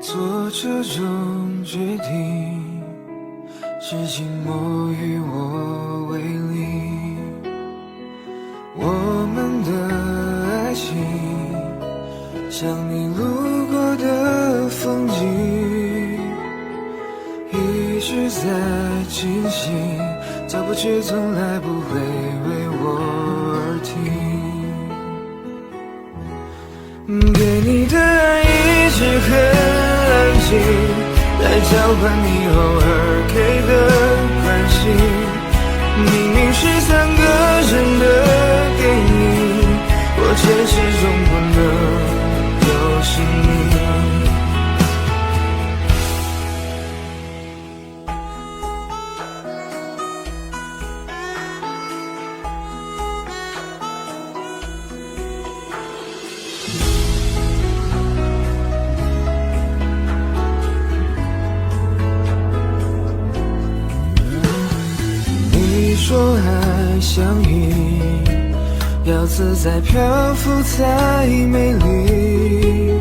做这种决定，是寂寞与我为邻。我们的爱情像你路过的风景，一直在进行，脚步却从来不会为我而停。给你的爱一直很安静，来交换你偶尔给的关心。明明是3个人的电影，我却始终不能有姓名。你说爱像云，要自在漂浮才美丽。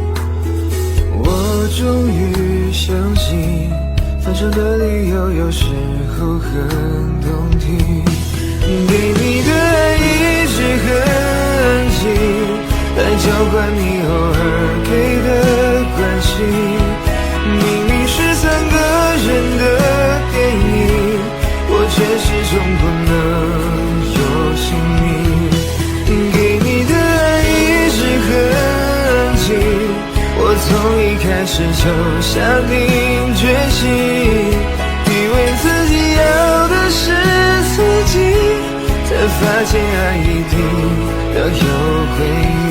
我终于相信，分手的理由有时候很动听。给你的爱一直很安静，来交换你偶尔给的关心。明明是3个人的电影，我却始终不能有姓名。给你的爱一直很安静，我从一开始就下定决心，以为自己要的是自己，才发现爱一定要有回应。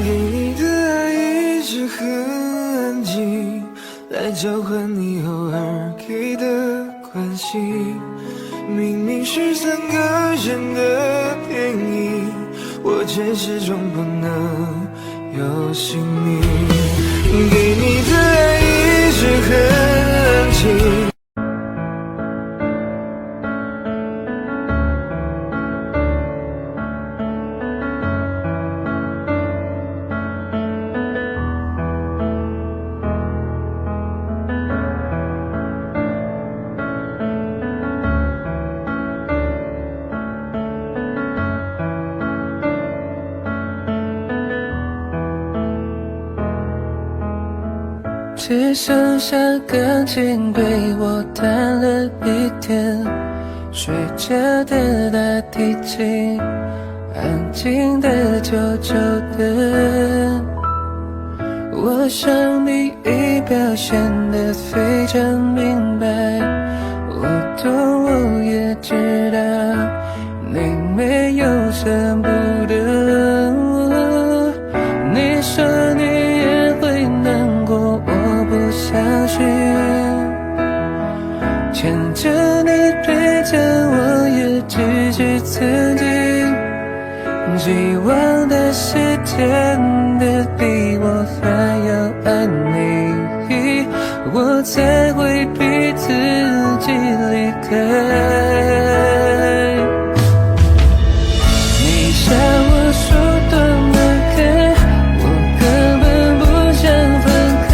给你的爱一直很安静，来交换你偶尔给的关心。明明是3个人的电影，我却始终不能有姓名。给你的爱一直很安静。只剩下感情被我淡了一天，睡着的大提琴，安静的久久的。我想你已表现得非常明白，我懂我也知道，你没有舍不得。你说你也会难过，我不相信，牵着你陪着我也只是曾经，希望的是真的比我还要爱你，我才会逼自己离开。你向我说多么爱，我根本不想分开，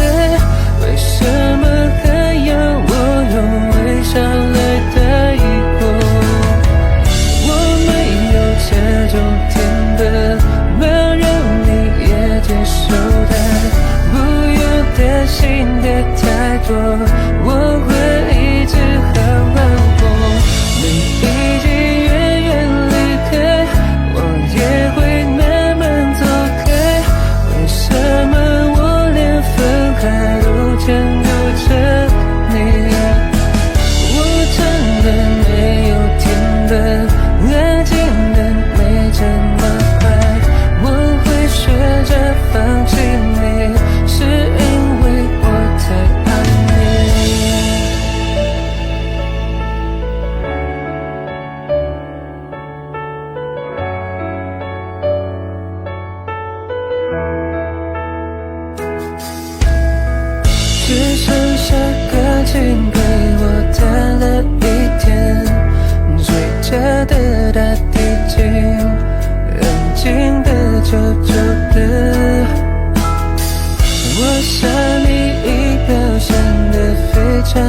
为什么还要我用微笑来带过？我没有这种天分，包容你也接受它，不用担心的太多，我会一直好好过。你已经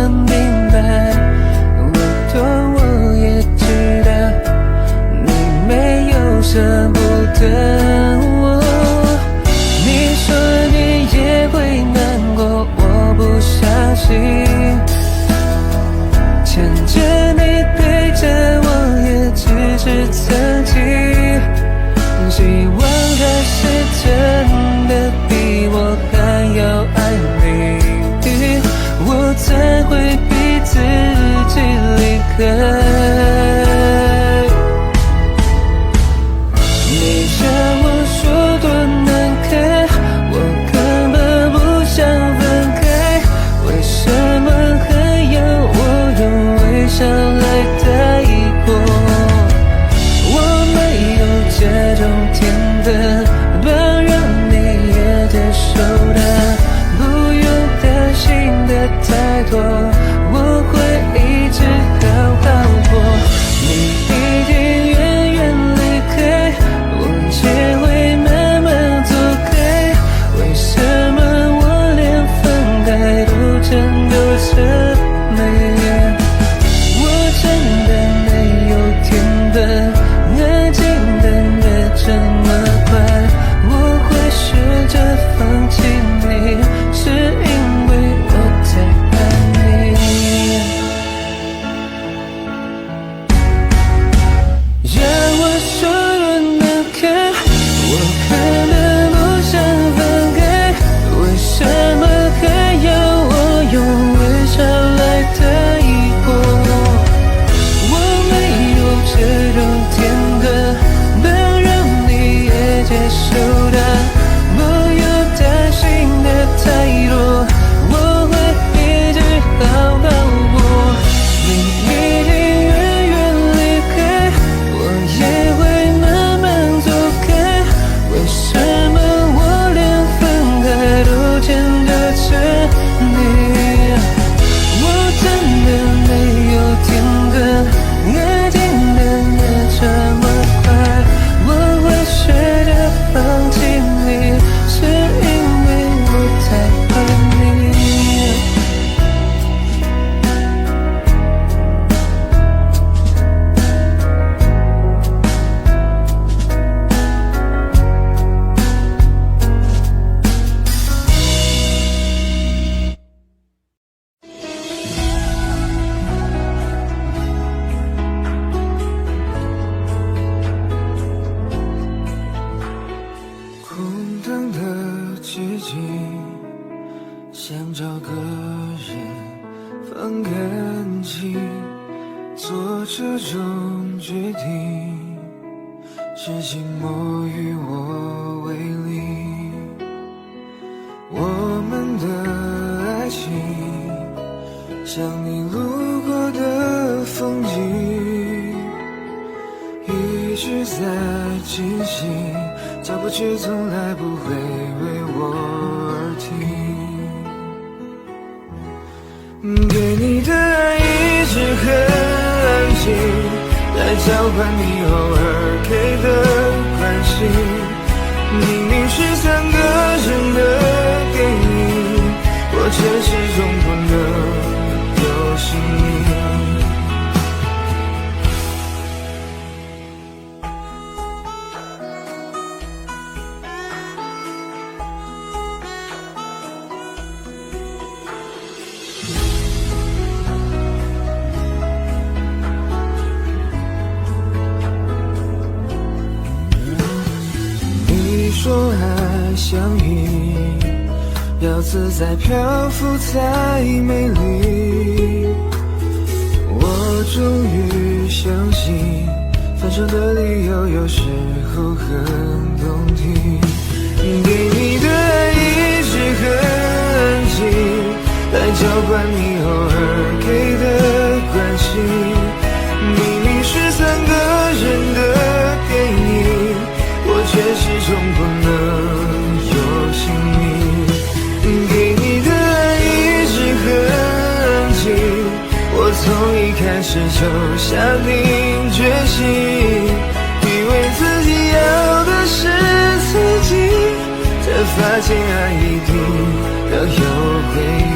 很明白，我懂我也知道，你没有舍不得我。你说你也会难过，我不相信。牵着你陪着我，也只是曾经。希望他是真的比我还要爱你，我才会逼自己离开。你让我说多难堪，我根本不想分开，为什么还要我用微笑来带过？我没有这种天分，能让你也接受的，不用担心的太多，我会一直好好过。你已经远远离开，我也会慢慢走开，为什么我连分开都真的这美？我真的没有天分，爱情等得这么快，我会试着放弃你，是因为我太爱你。让我说多难看，我根本不想分开，为什么还要我用微笑来带过？我没有这种天分，能让你也接受的，不用担心的太多，我会一直好好过。你已经远远离开，我也会慢慢走开，为什么我连分开都见得着你？我真的没有天分，爱情等得这么快，我会试着放弃你，是因为我太爱你。空荡的街景，想找个人放感情，做这种决定，是寂寞与我为邻。我们的爱情，像你路过的风景，一直在进行，脚步却从来不会为我而停。给你的爱一直很安静，来交换你偶尔给的关心。明明是3个人的电影，我却始终不能有姓名。你说爱像云，要自在漂浮才美丽。我终于相信，分手的理由有时候很动听。给你的爱一直很安静，来交换你偶尔给的关心。明明是3个人的电影，我却始终不能有姓名。给你的爱一直很安静，我从一开始就下定决心，以为自己要的是自己，才发现爱一定要有回应。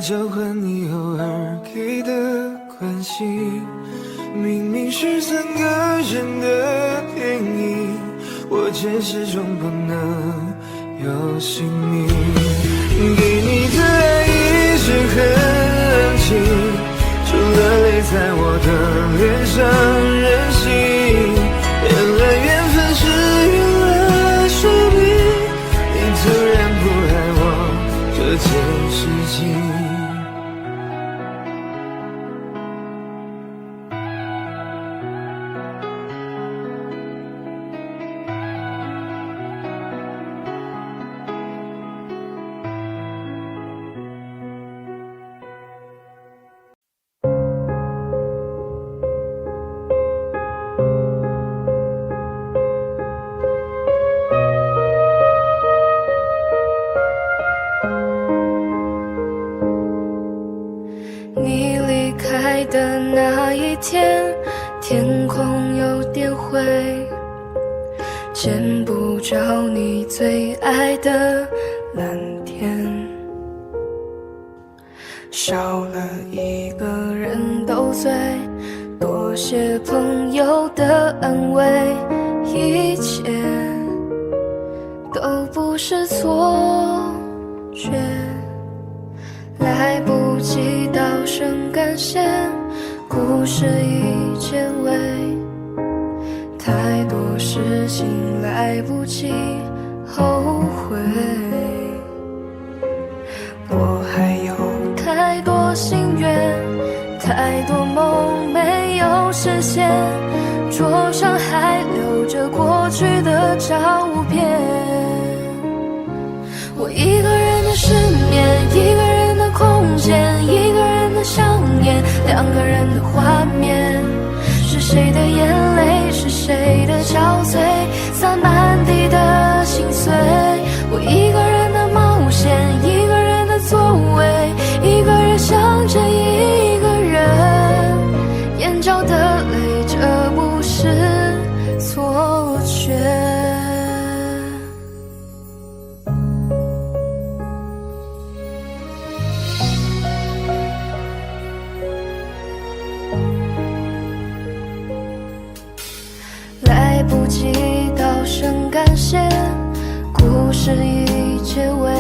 交换你偶尔给的关心。明明是3个人的电影，我却始终不能有姓名。给你的爱一直很冷清，除了泪在我的脸上任性。原来缘分是用了说明，你突然不爱我这件事情。你离开的那一天，天空有点灰，见不着你最爱的蓝天。少了一个人都醉，多谢朋友的安慰，一切都不是错觉。来不及道声感谢，故事已结尾，太多事情来不及后悔。我还有太多心愿，太多梦没有实现，桌上还留着过去的照片。我一个人的失眠，一个人的空间，一个人的想念，2个人的画面。是谁的眼泪，是谁的憔悴，洒满地的心碎。我一个人的冒险，一个人的座位，一个人想着一个人，眼角的泪，这不是错觉。来不及道声感谢，故事已结尾，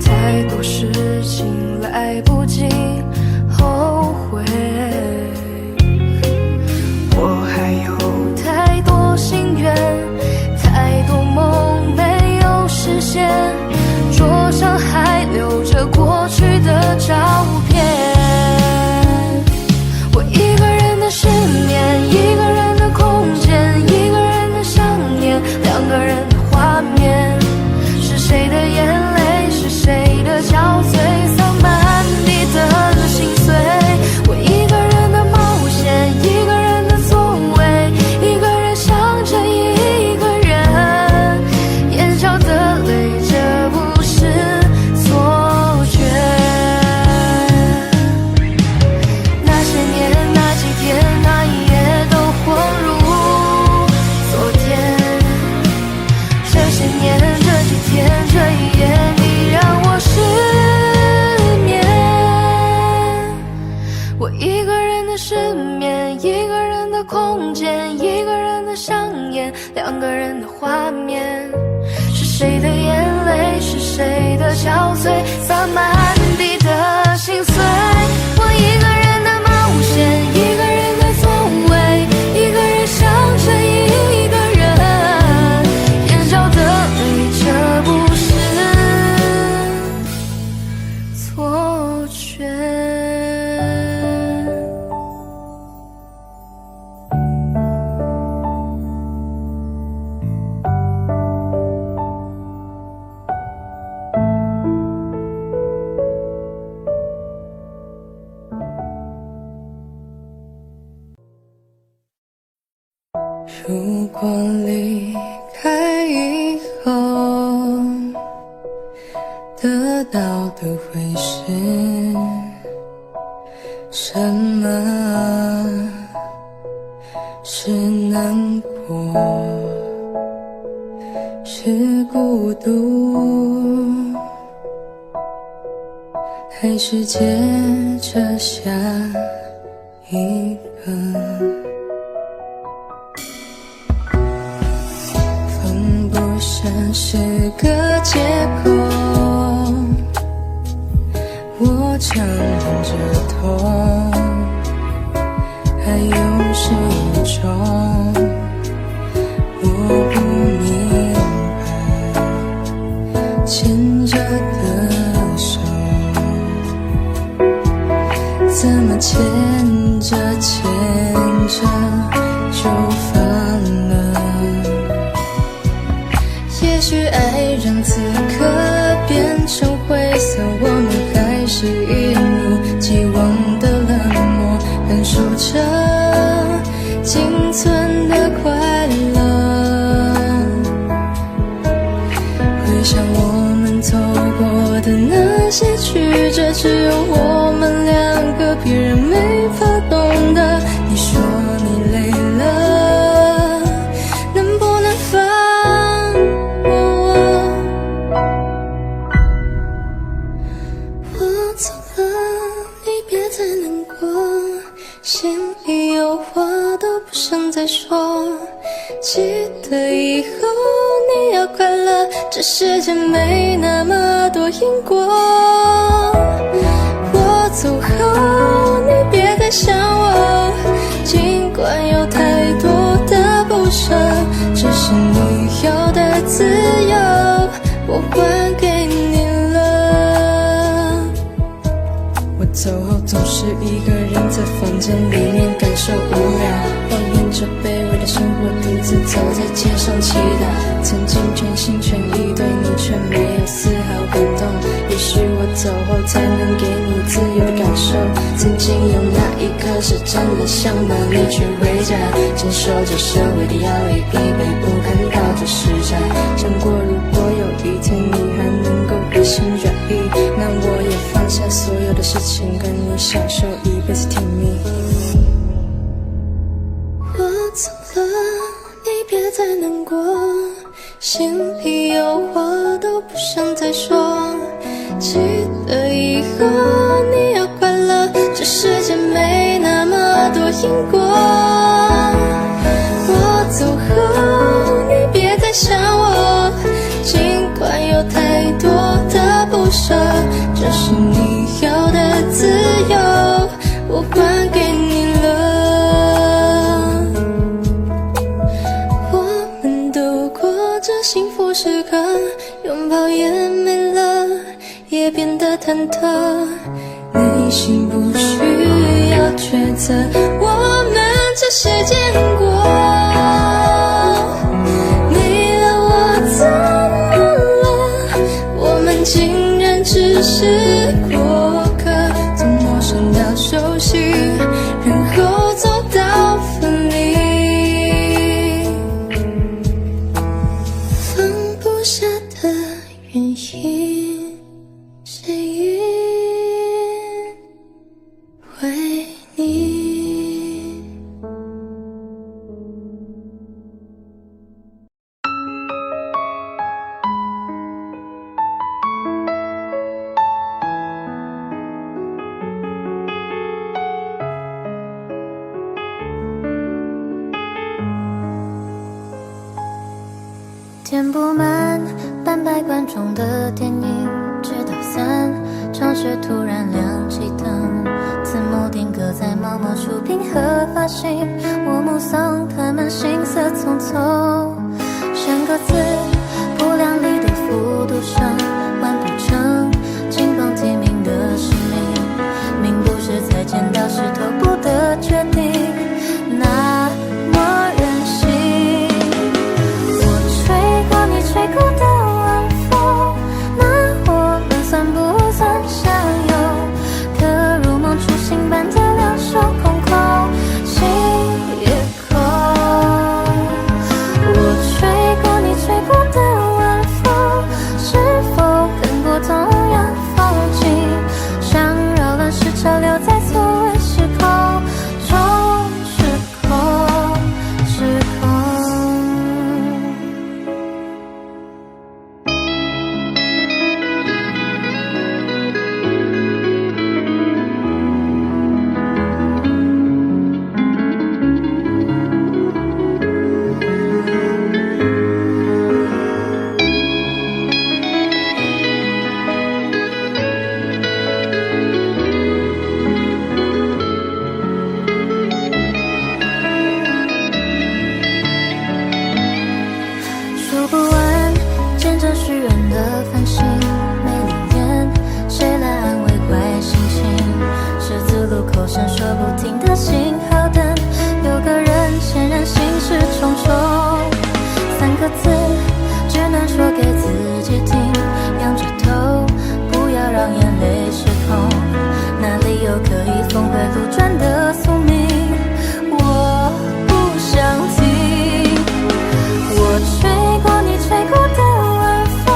太多事情来不及后悔。我还有太多心愿，太多梦没有实现，桌上还留着过去的照片。我一个人的失眠，一个人的空间，一个人的想念，2个人的画面。是谁的眼泪，是谁的憔悴，洒满地的心碎。我一个人的冒险，一个人的座位，一个人想着一个人，眼角的泪，这不是错觉。那些年，那几天，那一夜都恍如昨天。这些年，这几天，这一夜，你让我失眠。我一个人的失眠，一个人的空间，一个人的想念，2个人的画面。是谁的眼泪，是谁的憔悴，洒满地的心碎。我一个人的冒险，一个人的座位，一个人想着一个人，眼角的泪，这不是错觉。如果离开以后，得到的会是什么？是难过，是孤独，还是接着下一个，放不下是个借口，我强忍着痛，还有是一种我不明白，牵着的手怎么牵着牵着就放了？也许爱让此刻变成灰色，我们还是一如既往的冷漠，感受着仅存的快乐。回想我们走过的那些曲折，只有我们两个，别人没法懂的。你说你累了，能不能放过我？我走了，你别再难过，心里有话都不想再说。记得以后你要快乐，这世界没那么多因果。我走后你别再想我，尽管有太多的不舍，这是你要的自由，我还给你了。我走后总是一个人在房间里面感受无聊，抱怨着卑微的生活，独自走在街上祈祷。曾经全心全意对你，却没有丝毫感动。也许我走后才能给你自由的感受。曾经有那一刻是真的想把你娶回家，承受着社会的压力，疲惫不堪到这时差。想过如果有一天你还能够回心转意，那我也放下所有的事情，跟你享受一辈子甜蜜。我走了，你别再难过，心里有话都不想再说。记得以后你要快乐，这世界没那么多因果。我走后你别再想我，尽管有太多的不舍，这是你要的自由，我还给你了。我们度过这幸福时刻，拥抱也没了，也变得忐忑，内心不需要抉择，我们只是见过。没了我怎么了？我们竟然只是过客，从陌生到熟悉，然后走到分离。放不下的原因，谁因为你。填不满半百观众的电影，直到3场却突然亮起灯。字幕定格在毛毛出品和发行，我目送他们行色匆匆。像歌词不亮丽的复读生，完不成金榜题名的使命，命不是才剪刀石头布的决定，那么任性。你吹过的晚风，那我们算不算相拥？可如梦初醒般的两手空空，心也空。我吹过你吹过数不完见证许愿的繁星，没灵验，谁来安慰坏心情？十字路口闪烁不停的信号灯，有个人显然心事重重。3个字只能说给自己听，仰着头，不要让眼泪失控。哪里有可以峰回路转的宿命？我不想听。我吹过你吹过的晚风，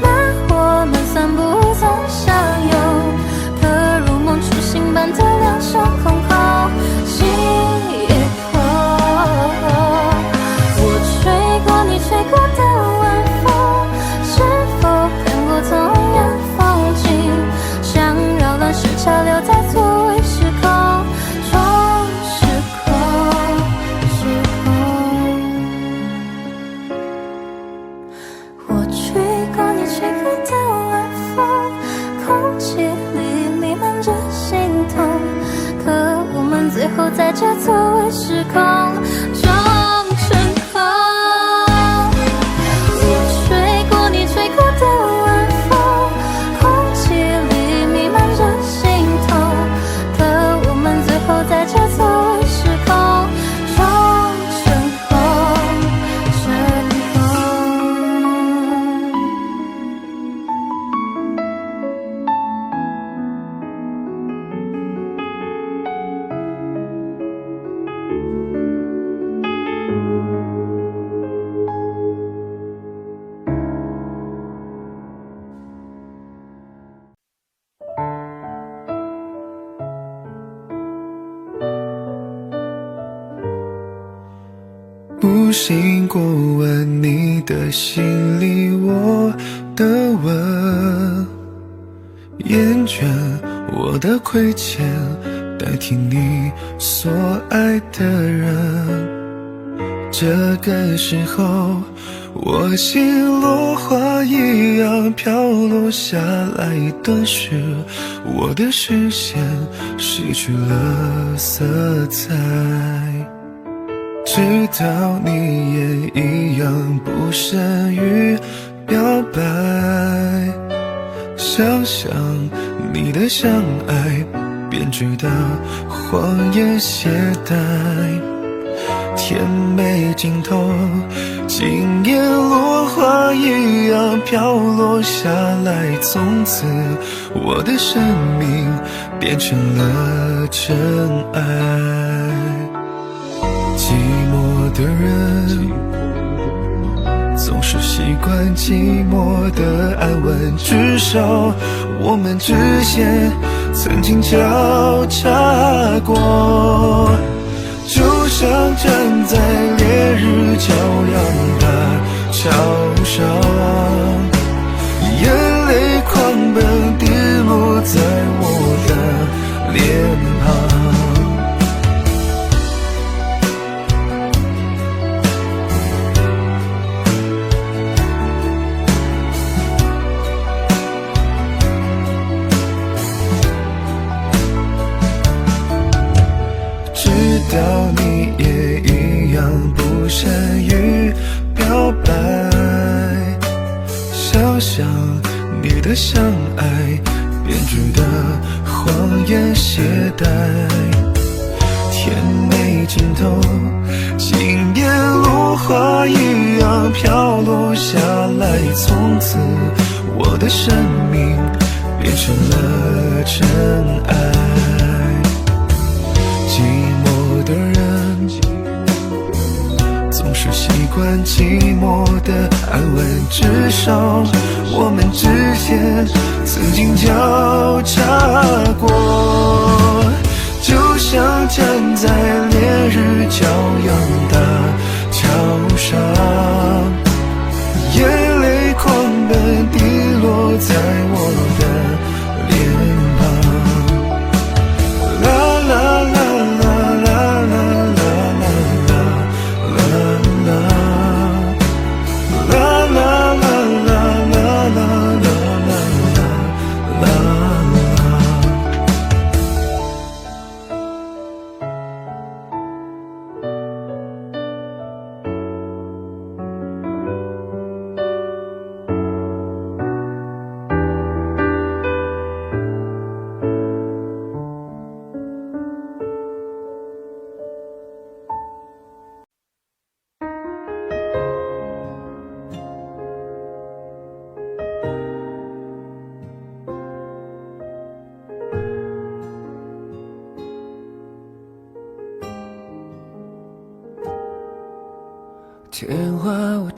那我们算不曾相拥？可如梦初醒般的两手空空，心也空。我吹过你吹过的晚风，是否看过同样风景？想扰乱时差留在错位时空，装时空，时空。我吹过你吹过的晚风，空气里弥漫着心痛，可我们最后在这错位时空装成空。我吹过你吹过的晚风，空气里弥漫着心痛，可我们最后在这错位时空装成空，成空。不信过问你的心里我的吻，厌倦我的亏欠，代替你所爱的人。这个时候我心落花一样飘落下来，顿时我的视线失去了色彩，直到你也一样不善于表白。想想你的相爱，编织的谎言懈怠，甜美尽头，今夜落花一样飘落下来，从此我的生命变成了尘埃。寂寞的人总是习惯寂寞的安稳，至少我们之间曾经交叉过，就像站在烈日骄阳的桥上，眼泪狂奔滴落在我的脸庞。知道你也一样不善于表白，想想你的相爱，编织的谎言懈怠，甜美尽头，今夜落花一样飘落下来，从此我的生命变成了尘埃。寂寞的人总是习惯寂寞的安稳，至少我们之间曾经交叉过，就像站在烈日骄阳的桥上，眼泪狂奔滴落在我的脸庞。啦啦啦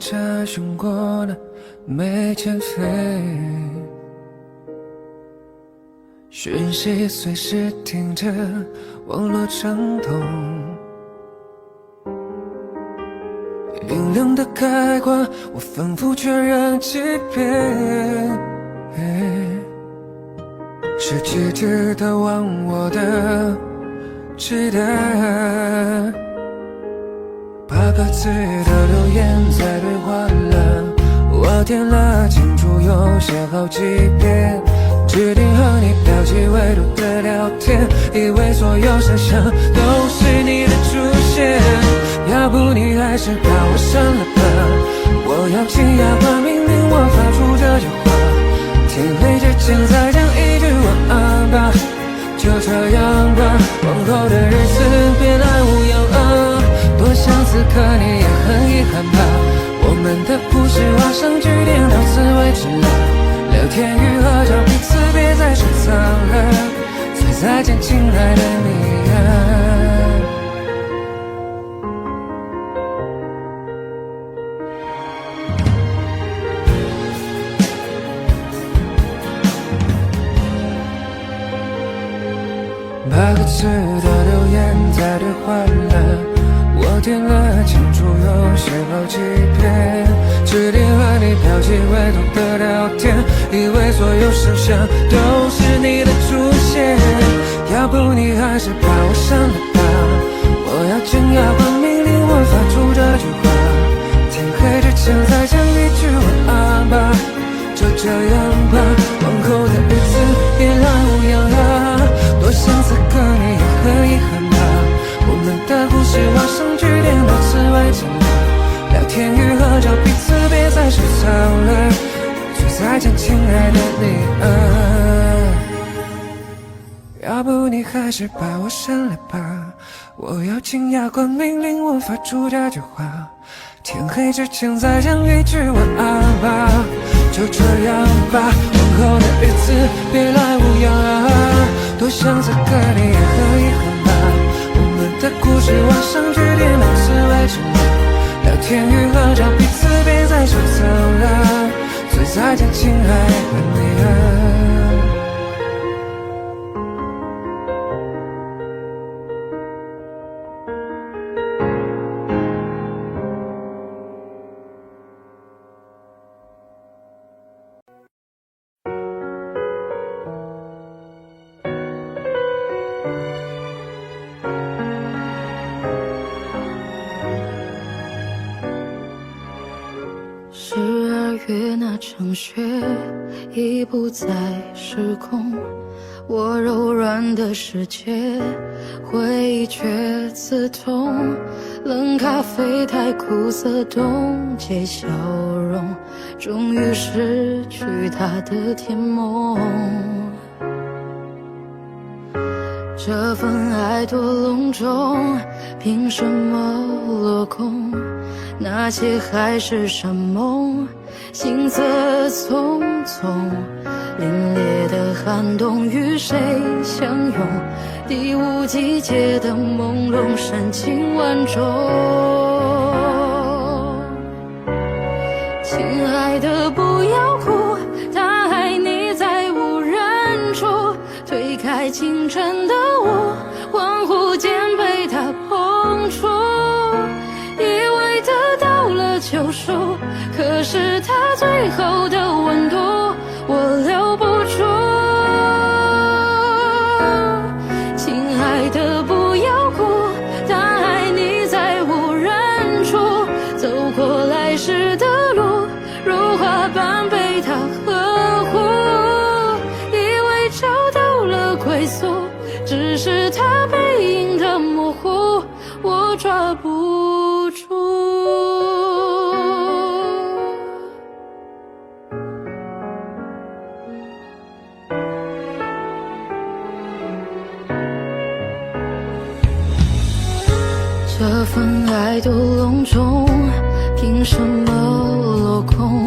查询过的没欠费，讯息随时听着网络畅通，音量的开关我反复确认几遍，是机智的忘我的期待。8个字的留言在对话栏，我点了清楚又写好几遍，指定和你标记未读的聊天，以为所有声响都是你的出现。要不你还是把我删了吧，我要紧牙关命令我发出这句话，天黑之前再讲一句晚安吧，就这样吧，往后的日子别来无恙啊。多想此刻你也很遗憾吧，我们的故事画上句点，到此为止了。聊天与合照彼此别再收藏了，所以再见亲爱的你啊。8个字的留言在对话栏，我点了清楚又写好几遍，指定和你标记未读的聊天，以为所有声响都是你的出现。要不你还是把我删了吧，我要紧牙关命令我发出这句话，天黑之前再讲一句晚安吧，就这样吧，往后的日子别来无恙啊。多想此刻你也很遗憾吧，我们的故事画上句点，到此为止了。聊天与合照彼此别再收藏了，说再见亲爱的你啊。要不你还是把我删了吧，我要紧牙关命令我发出这句话，天黑之前再讲一句晚安吧，就这样吧，往后的日子别来无恙啊。多想此刻你也很遗憾吧，我们的故事画上句点，到此为止了。聊天与合照彼此别再收藏了，所以再见亲爱的你啊。12月那场雪已不再失控，我柔软的世界回忆却刺痛，冷咖啡太苦涩，冻结笑容，终于失去它的甜梦。这份爱多隆重，凭什么落空？那些海誓山盟，行色匆匆，凛冽的寒冬与谁相拥？第5季节的朦胧，深情万种。亲爱的，不要哭，他爱你在无人处，推开清晨的雾，恍惚间被他碰触，以为得到了救赎，可是他最后的温度我留不住。亲爱的，不要哭，他爱你在无人处，走过来时的路，如花般被他呵护，以为找到了归宿，只是他背影的模糊，我抓不住。这份爱多隆重，凭什么落空？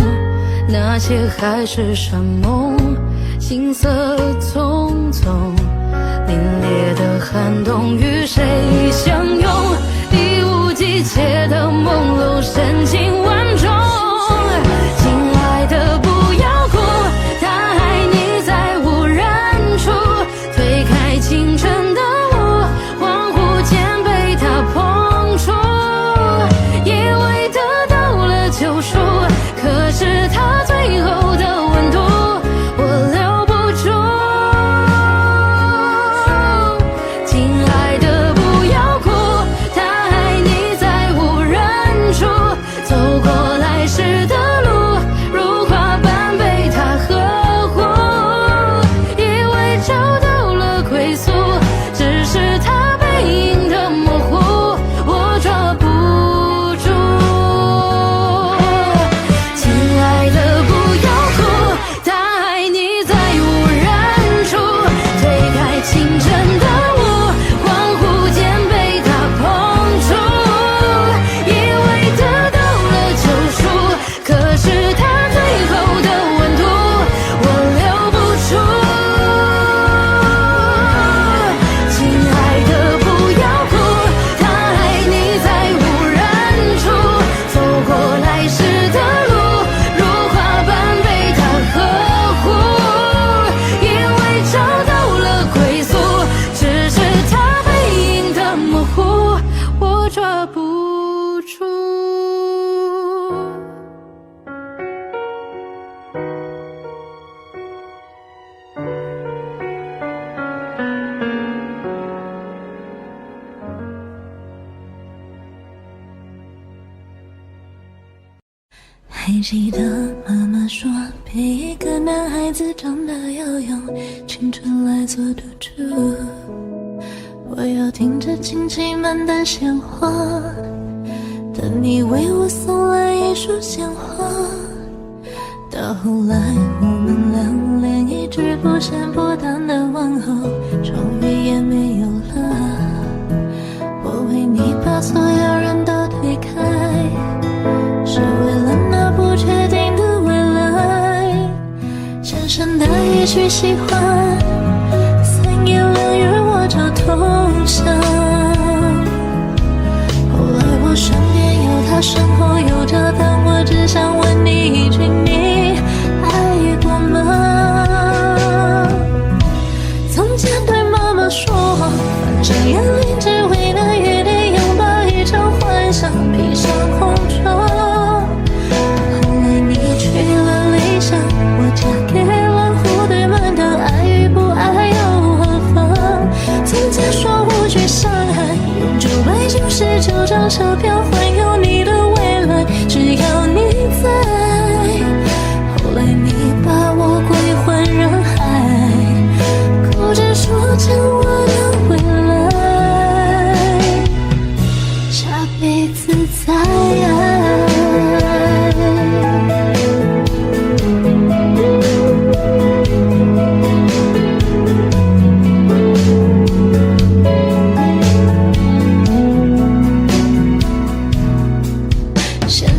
那些海誓山盟，行色匆匆，凛冽的寒冬与谁相拥？第5季一切的朦胧深情万种。亲爱的不要哭，他爱你在无人处，推开清晨的路，恍惚间被他碰触，以为得到了救赎，可是他最后的温度我留不住。亲爱的不要哭，他爱你在无人处，走过来时的路如花般被他呵护，以为找到了归宿，只是他背影的模糊我抓不住。亲爱的不要哭，他爱你在无人处，推开清晨的雾，恍惚间被他碰触，以为得到了救赎，可是他最后的温度我留不住。亲爱的不要哭，他爱你在无人处，走过来时的路如花般被他呵护，以为找到了归宿，只是他背影的模糊我抓不住。还记得妈妈说，陪一个男孩子长大要用青春来做赌注。我要听着亲戚们的闲话，等你为我送来一束鲜花。到后来我们俩连一句不咸不淡的问候终于也没有了。我为你把所有人都推开，是为了那不确定的未来。深深的一句喜欢，3言2语我就投降。后来我身边有他，身后有着，但我只想问你一句，你爱过吗？从前对妈妈说，反正眼里只为能与你拥抱一场幻想，披上红妆。我嫁给了户对门的爱与不爱又何妨？从前说无惧伤害，用999张车票环游你的未来，只要你在。后来你把我归还人海，哭着说欠我的未来，下辈子再爱。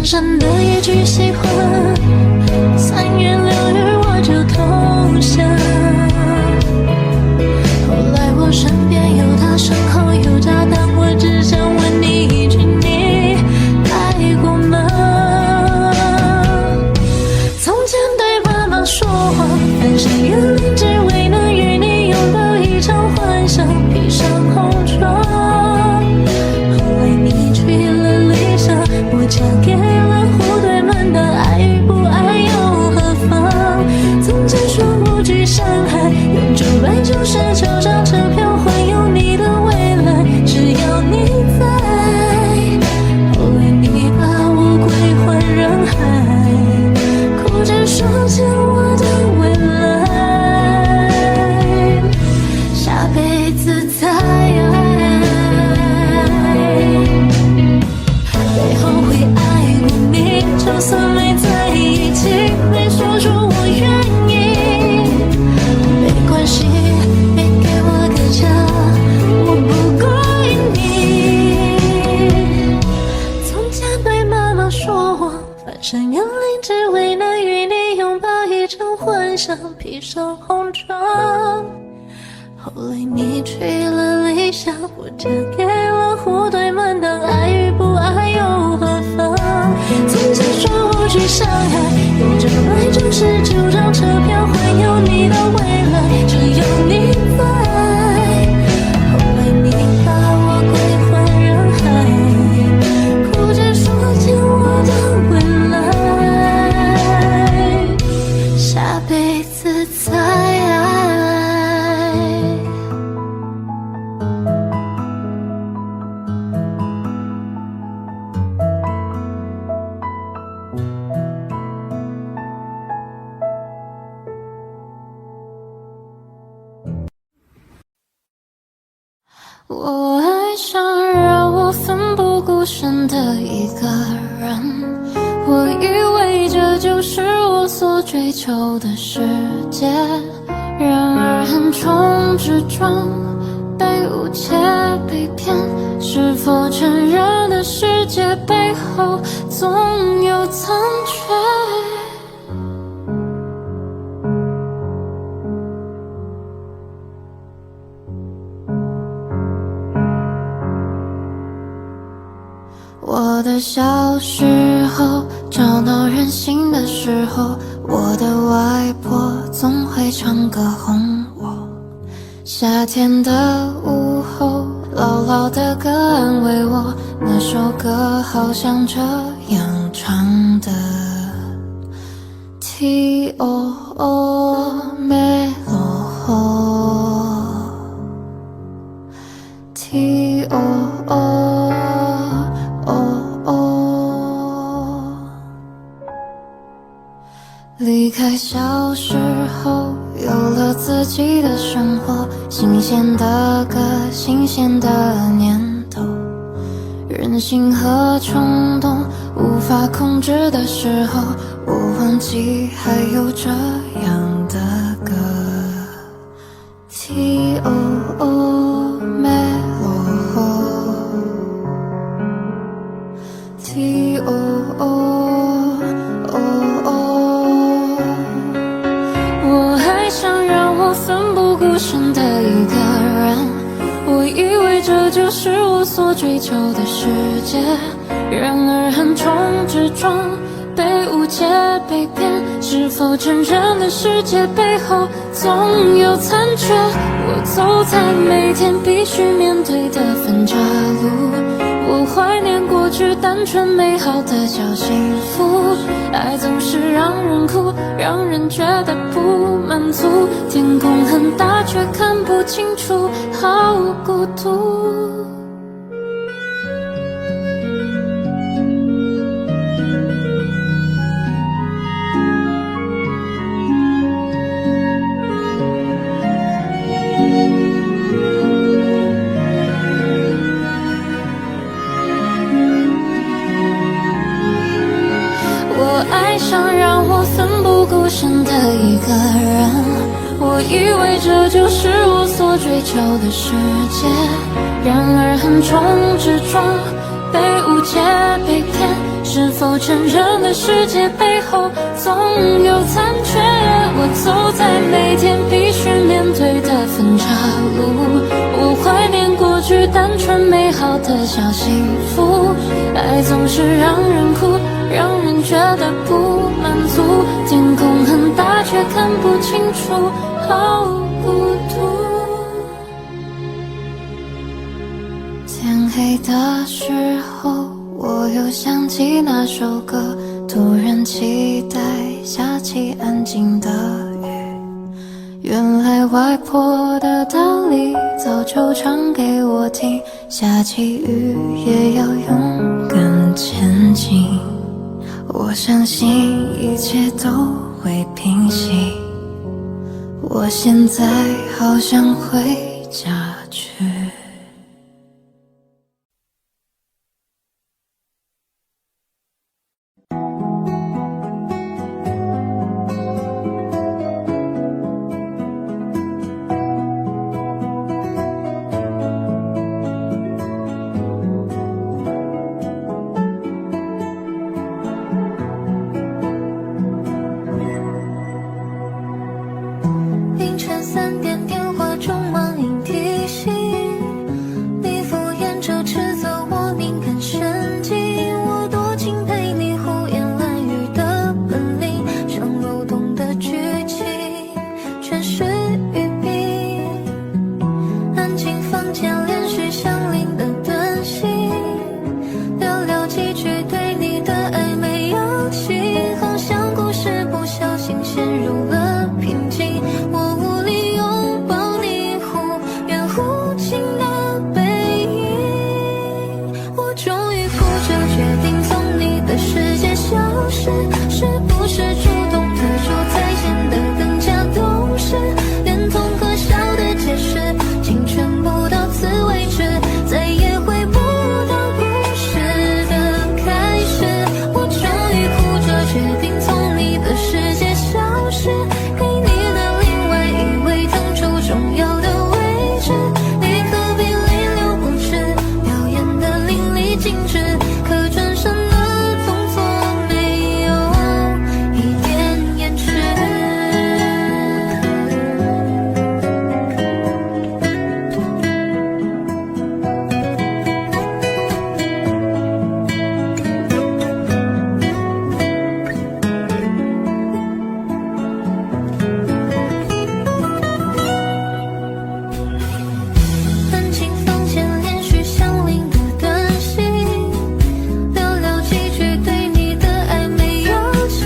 深的一句喜欢，3言2语我就投降。后来我身边有他，身后有家，但我只想问你一句，你爱过吗？从前对妈妈说谎，翻山越岭只为能与你拥抱一场幻想，披上红妆。后来你去了理想，我嫁给了户对门的爱与不爱又何妨？从前说无惧伤害，用999张车票环游你的未来，只要你在。后来你把我归还人海，哭着说欠我的未来，下辈子再爱。没后悔爱过你，就算没在一起，没说出我愿意，没关系，别给我个家，我不怪你。从前对妈妈说谎，翻山越岭只为能与你拥抱一场幻想，披上红妆。后来你去了理想，我嫁给了户对门的爱与不爱伤害。有着爱就是9张车票，环游你的未来，只有你在。后来你把我归还人海，哭着说欠我的未来，下辈子再爱。我爱上让我奋不顾身的一个人，我以为这就是我所追求的世界，然而横冲直撞，被误解被骗，是否成人的世界背后总有残缺？我的小时候找到人心的时候，我的外婆总会唱歌哄我。夏天的午后，姥姥的歌安慰我，那首歌好像这样唱的 T-O-O 梅罗吼 T-O-O离开小时候，有了自己的生活，新鲜的歌，新鲜的念头，任性和冲动无法控制的时候，我忘记还有这样的歌 T-O-O 梅罗吼 T-O-O奋不顾身的一个人，我以为这就是我所追求的世界，然而横冲直撞，被误解被骗，是否成人的世界背后总有残缺？我走在每天必须面对的分岔路，我怀念过去单纯美好的小幸福，爱总是让人哭，让人觉得不满足，天空很大却看不清楚，好孤独。爱上让我奋不顾身的一个人，我以为这就是我所追求的世界，然而横冲直撞，被误解被骗，是否成人的世界背后总有残缺？我走在每天必须面对的分岔路，我怀念过去单纯美好的小幸福，爱总是让人哭，让人觉得不满足，天空很大却看不清楚，好孤独。天黑的时候，我又想起那首歌，突然期待下起安静的雨。原来外婆的道理早就唱给我听，下起雨也要勇敢前进。我相信一切都会平息，我现在好想回家去。凌晨3点，电话中忙音提醒，不是主动退出才显得更加懂事，连同可笑的解释竟全部到此为止，再也回不到故事的开始。我终于哭着决定从你的世界消失，给你的另外一位腾出重要的位置，你何必泪流不止，表演的淋漓尽致，可转身的动作没有一点延迟。安静房间连续响铃的短信，寥寥几句对你的爱没有情，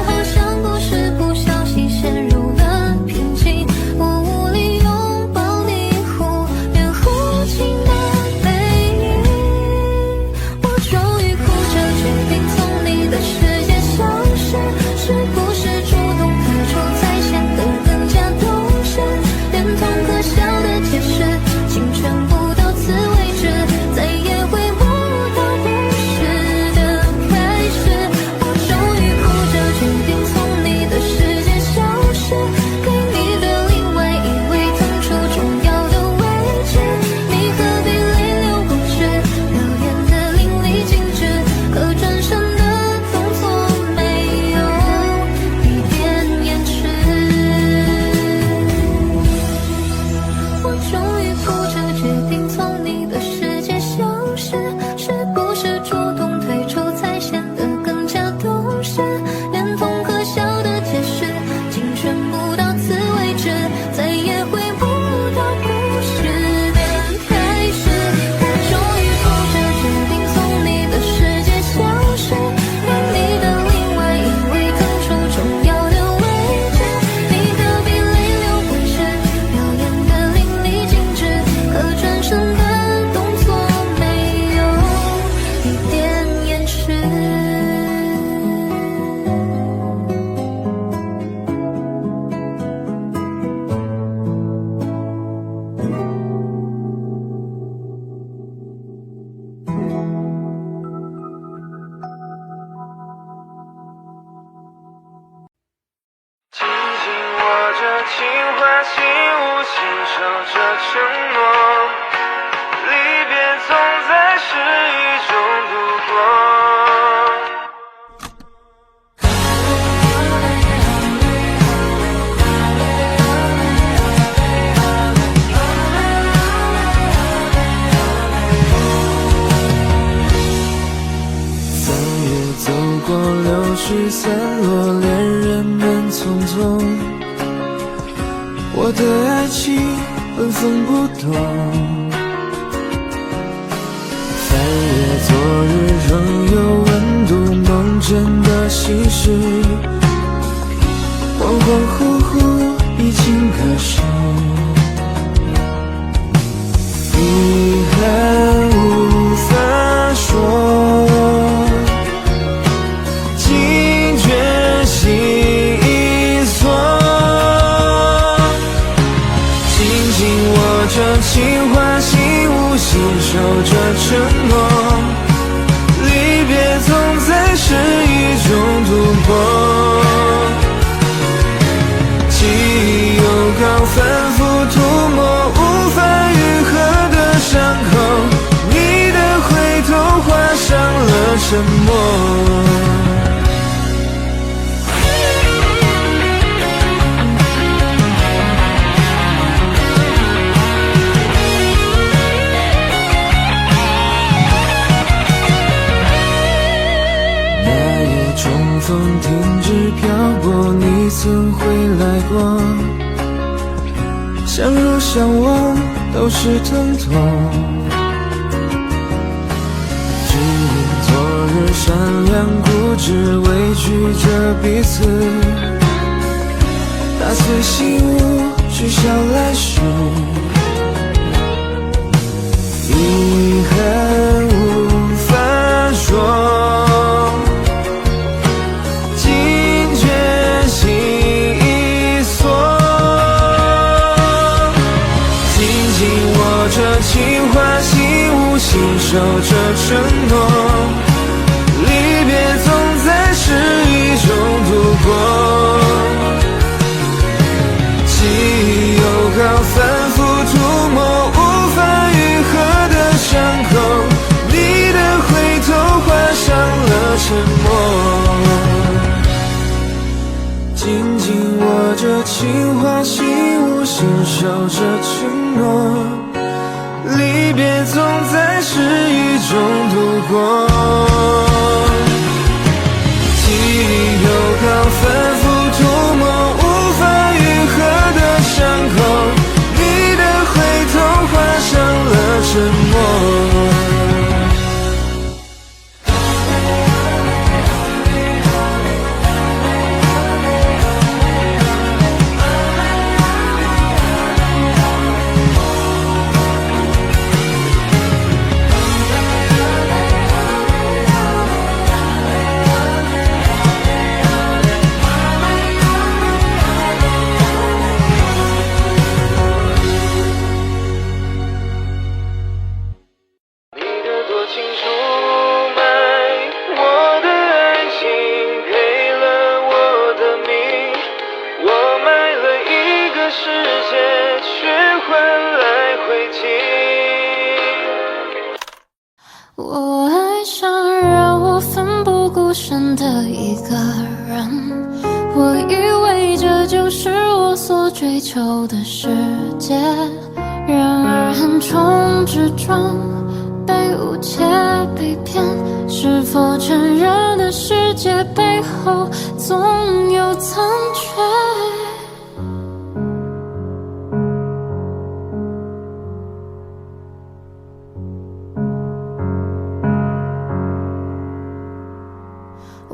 好像不是不小心陷入了平静，我无力拥抱你忽远忽近的背影。我终于哭着决定从你的世界消失，是不是主动退出才显得更加懂事，连同可笑的解释竟全部到此为止，再也回不到故事的开始。我终于哭着决定从你的世界消失，给你的另外一位腾出重要的位置，你何必泪流不止，表演的淋漓尽致，可转身的动作没有一点延迟。我终于哭着决定从你的世界消失，是不是主动退出才显得更加懂事，连同可笑的解释竟全部到此为止，再也回不到故事的开始。我终于哭着决定从你的世界消失，给你的另外一位腾出重要的位置，你何必泪流不止，表演的淋漓尽致，可转身的动作没有一点延迟。紧紧握着情话，心无心守着承诺，离别总在失意中度过。三月走过六十散落，恋人们匆匆，我的爱情纹风不动。翻阅昨日仍有温度，梦真的心事，恍恍惚惚已经隔世，遗憾无法说，惊觉心已错，紧紧握着情话，心无心守着承诺，离别总在失意中度过，记忆又刚反复涂抹，无法愈合的伤口，你的回头画上了沉默。风停止漂泊，你曾回来过，相若相忘都是疼痛，只因昨日善良固执，委屈着彼此，打碎心物，取消来世，遗憾无法说，紧心花心无心守着承诺，离别总在失意中度过。记忆又好，反复涂抹，无法愈合的伤口，你的回头画上了沉默。紧紧握着情话，心无心守着承诺，离别总在失意中度过。记忆又好，反复涂抹，无法愈合的伤口，你的回头画上了沉默。我爱上让我奋不顾身的一个人，我以为这就是我所追求的世界，然而横冲直撞，被误解被骗，是否成人的世界背后总有残缺？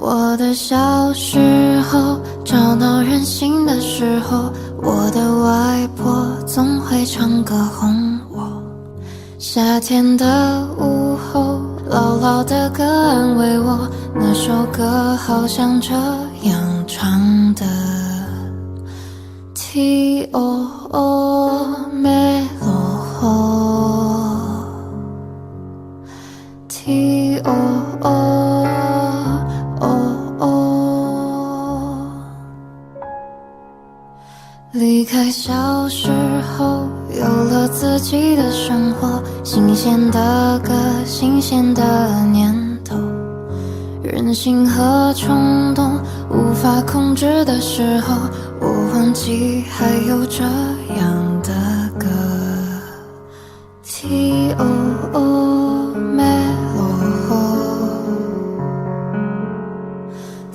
我的小时候，吵闹任性的时候，我的外婆总会唱歌哄我。夏天的午后，姥姥的歌安慰我，那首歌好像这样唱的 Ti o me lo Ti o离开小时候，有了自己的生活，新鲜的歌，新鲜的念头，任性和冲动无法控制的时候，我忘记还有这样的歌 Ti o me lo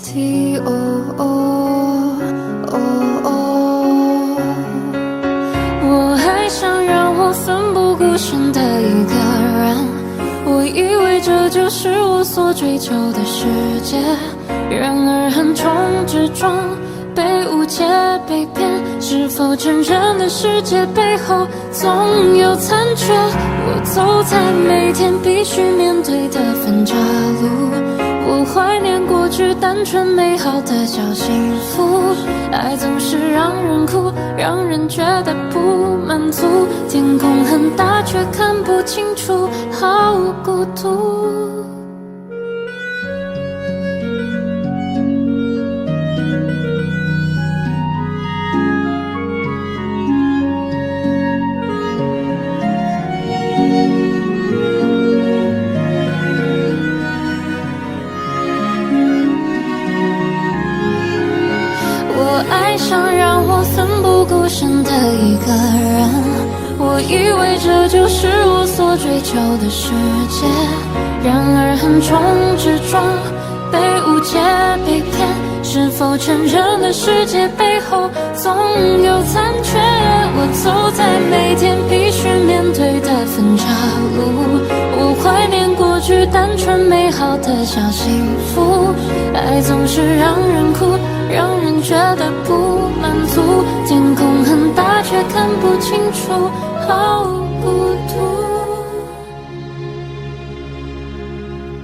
Ti o奋不顾身的一个人，我以为这就是我所追求的世界，然而横冲直撞，被误解被骗，是否成人的世界背后总有残缺？我走在每天必须面对的分岔路，我怀念过去单纯美好的小幸福，爱总是让人哭，让人觉得不满足，天空很大却看不清楚，好孤独。爱上让我奋不顾身的一个人，我以为这就是我所追求的世界，然而横冲直撞，被误解被骗，是否成人的世界背后总有残缺？我走在每天必须面对的分岔路，我怀念过去单纯美好的小幸福，爱总是让人哭，让人觉得不满足，天空很大却看不清楚，好孤独。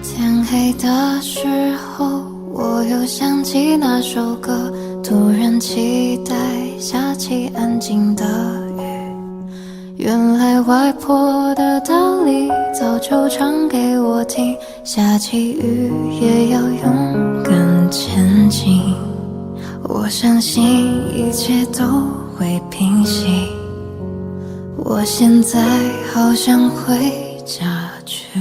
天黑的时候，我又想起那首歌，突然期待下起安静的雨，原来外婆的道理早就唱给我听，下起雨也要勇敢前进。我相信一切都会平息，我现在好想回家去。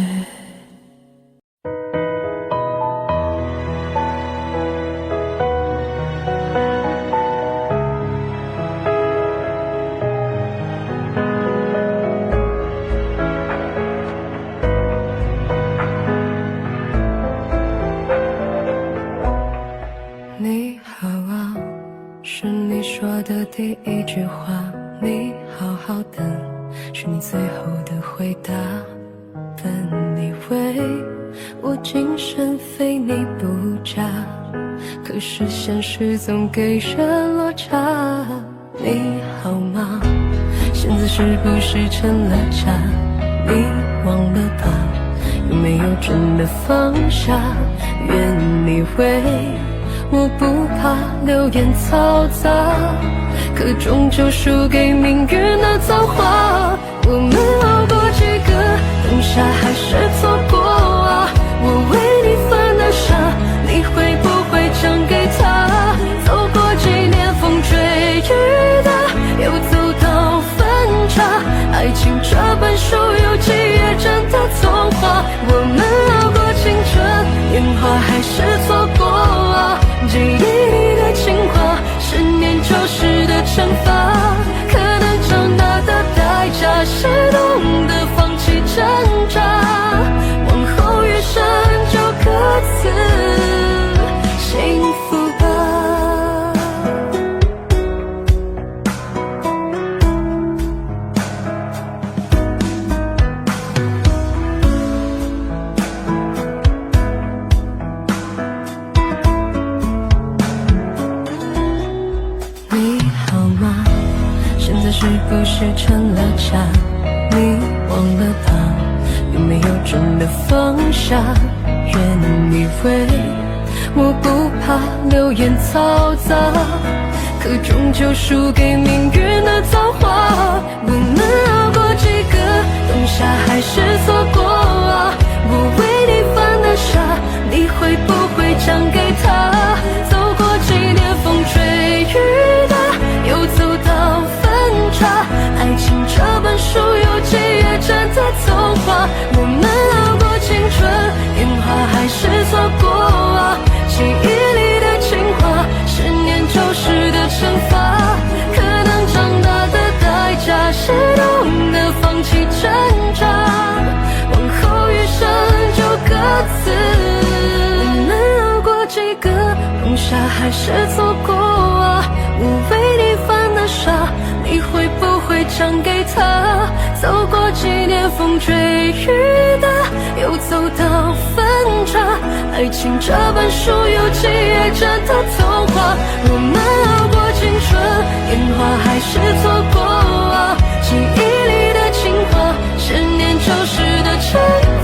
你好啊，是你说的第一句话。你好好的，是你最后的回答。本以为我精神非你不嫁，可是现实总给人落差。你好吗？现在是不是成了家？你忘了吧？有没有真的放下？原以为我不怕流言嘈杂，可终究输给命运的造化。我们熬过几个冬夏，还是错过啊。我为你犯的傻，你会不会讲给他？走过几年风吹雨打，又走到分岔。爱情这本书有几页真的童话？我们熬过青春年华，还是错过啊。记忆里的情话，10年90的惩罚。可能长大的代价是懂得放弃挣扎，往后余生就各自幸福吧。是不是成了家？你忘了吧？有没有真的放下？原以为我不怕流言嘈杂，可终究输给命运的造化。我们熬过几个冬夏，还是错过啊。我为你犯的傻，你会不会讲给他？走过几年风吹雨打，又走到爱情这本书有几页真的童话？我们熬过青春年华，还是错过啊。记忆里的情话，10年90的惩罚。可能长大的代价是懂得放弃挣扎，往后余生就各自。我们熬过几个冬夏，还是错过啊。我为你犯的傻，你会不会讲给他？走过几年风吹雨打，又走到分岔。爱情这本书有几页真的童话？我们熬过青春年华，还是错过啊。记忆里的情话，10年90的惩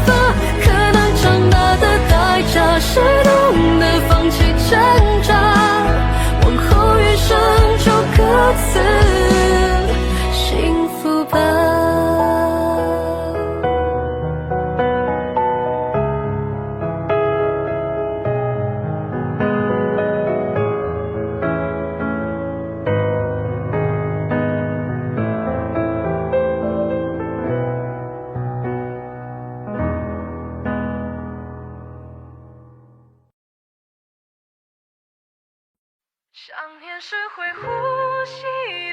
罚。可能长大的代价是懂得放弃挣扎，往后余生就各自幸福吧。想念是会呼吸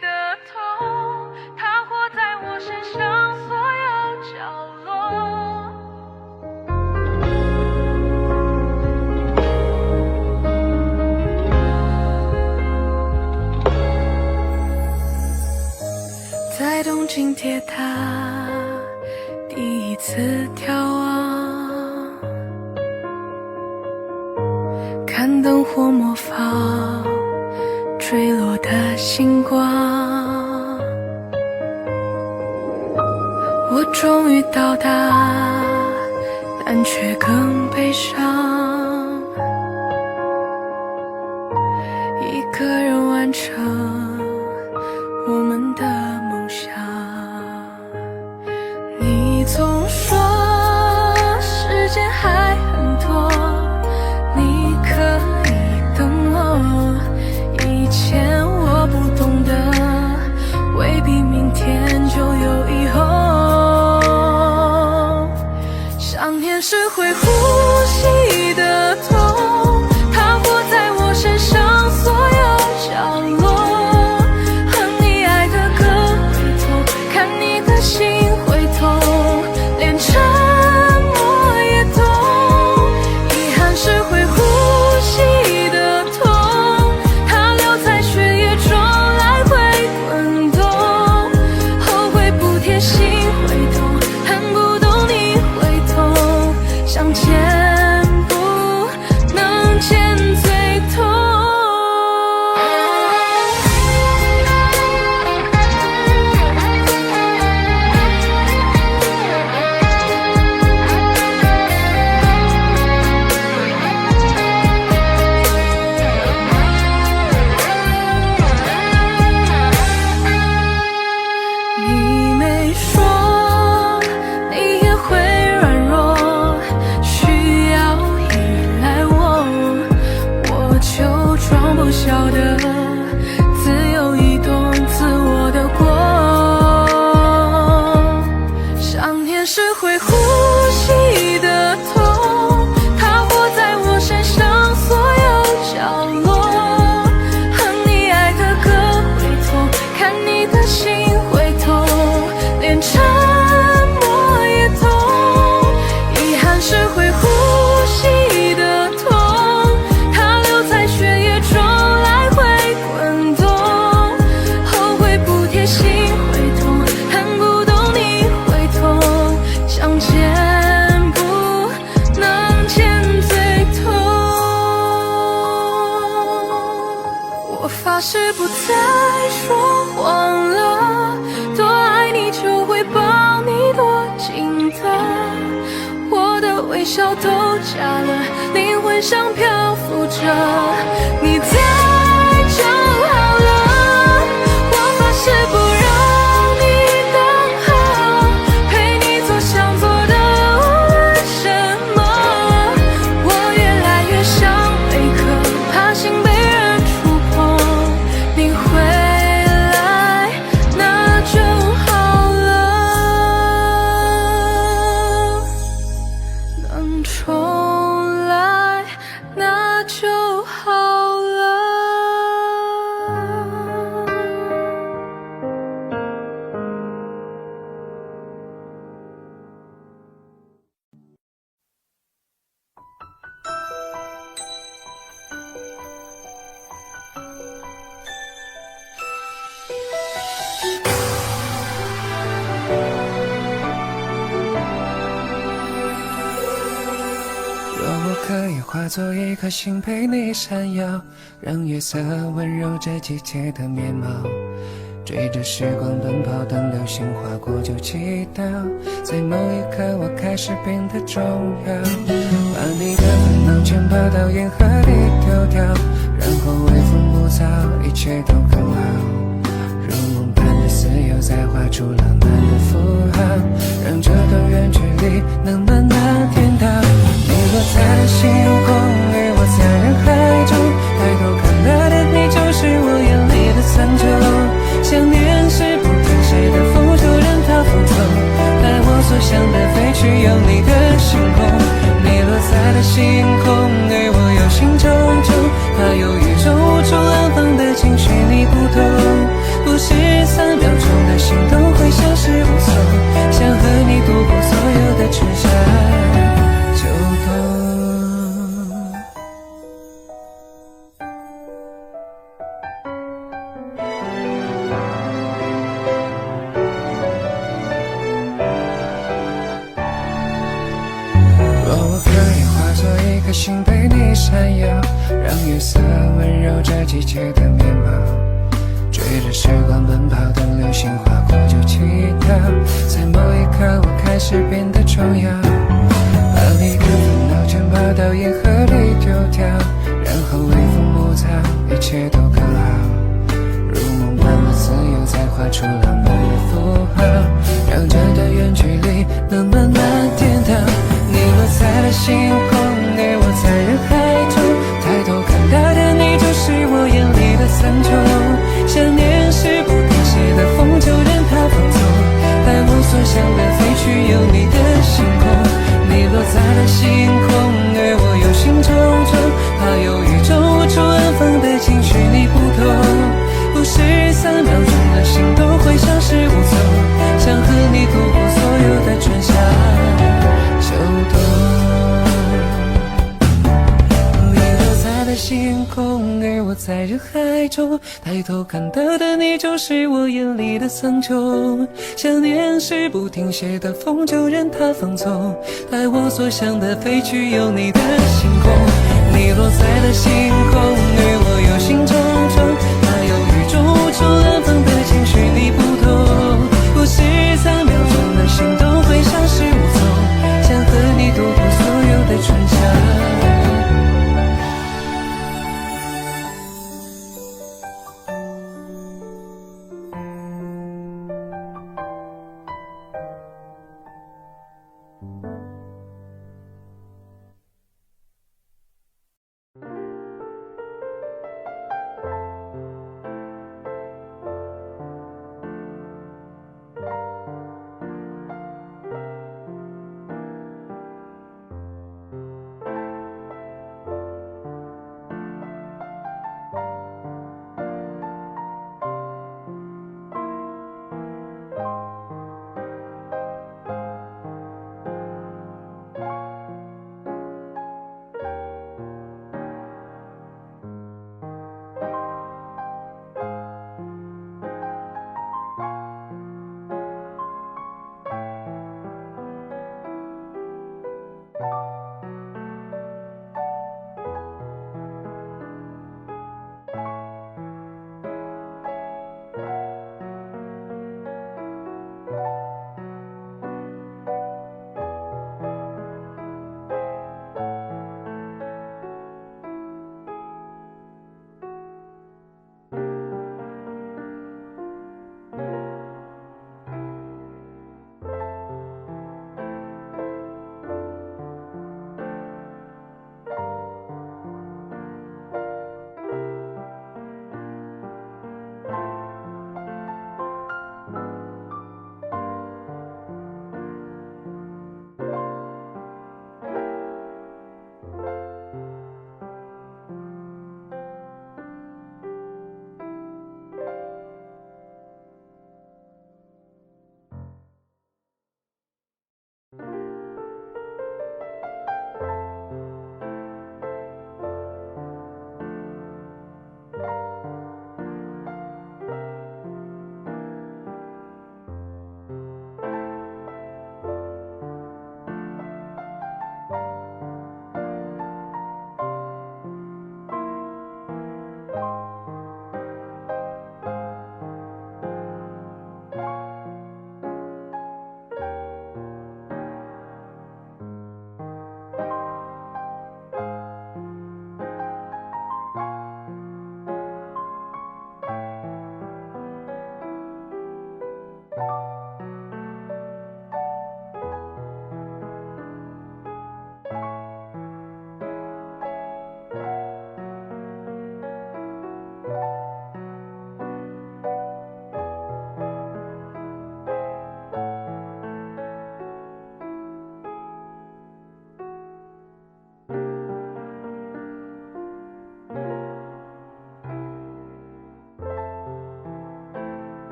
的痛，它活在我身上所有角落。在东京铁塔第一次眺望，看灯火模仿坠落的星光，我终于到达，但却更悲伤。一个人完成我们的梦想。我发誓不再说谎了，多爱你就会抱你多紧的，我的微笑都假了，灵魂上漂浮着，你在就好了，我发誓不让你等候，陪你做想做的无论什么，我越来越像贝壳，怕心被人触碰，你回来那就好了，能重来那就好了。若我可以化作一颗星陪你闪耀，让月色温柔这季节的面貌，追着时光奔跑，等流星划过就祈祷，在某一刻我开始变得重要，把你的烦恼全抛到烟河里丢掉，然后微风不燥，一切都更好，如梦般的自由再画出浪漫的符号，让这段远距离能慢慢颠倒，你落在了星空，而我在人海中，抬头看到的你就是我眼里的苍穹，想念是不停歇的风，就任它放纵，带我所向的飞去，有你的星空，你落在了星空，而我忧心忡忡，怕有宇宙无处安放的情绪你不懂，不是3秒钟的心动会消失无踪，想和你度过所有的春夏秋冬。若我可以化作一颗星陪你闪耀，让月色温柔这季节的面貌，追着时光奔跑，等流星划过就祈祷，在某一刻我开始变得重要，把你的烦恼全抛到烟河里丢掉，然后微风不燥，一切都更好，如梦般的自由再画出浪漫的符号，让这段远距离能慢慢颠倒，你落在了星空，而我在人海中，抬头看到的你就是我眼里的苍穹，想念是不停歇的风，就任它放纵，带我所向的飞去，有你的星空，你落在了星空，而我忧心忡忡，怕有宇宙无处安放的情绪你不懂，不是3秒钟的心都会消失无踪，想和你度过所有的春夏秋冬，你落在了星空，而我在人海中，抬头看到的你就是我眼里的苍穹，想念是不停歇的风，就任它放纵，带我所向的飞去，有你的星空，你落在了星空，而我忧心忡忡，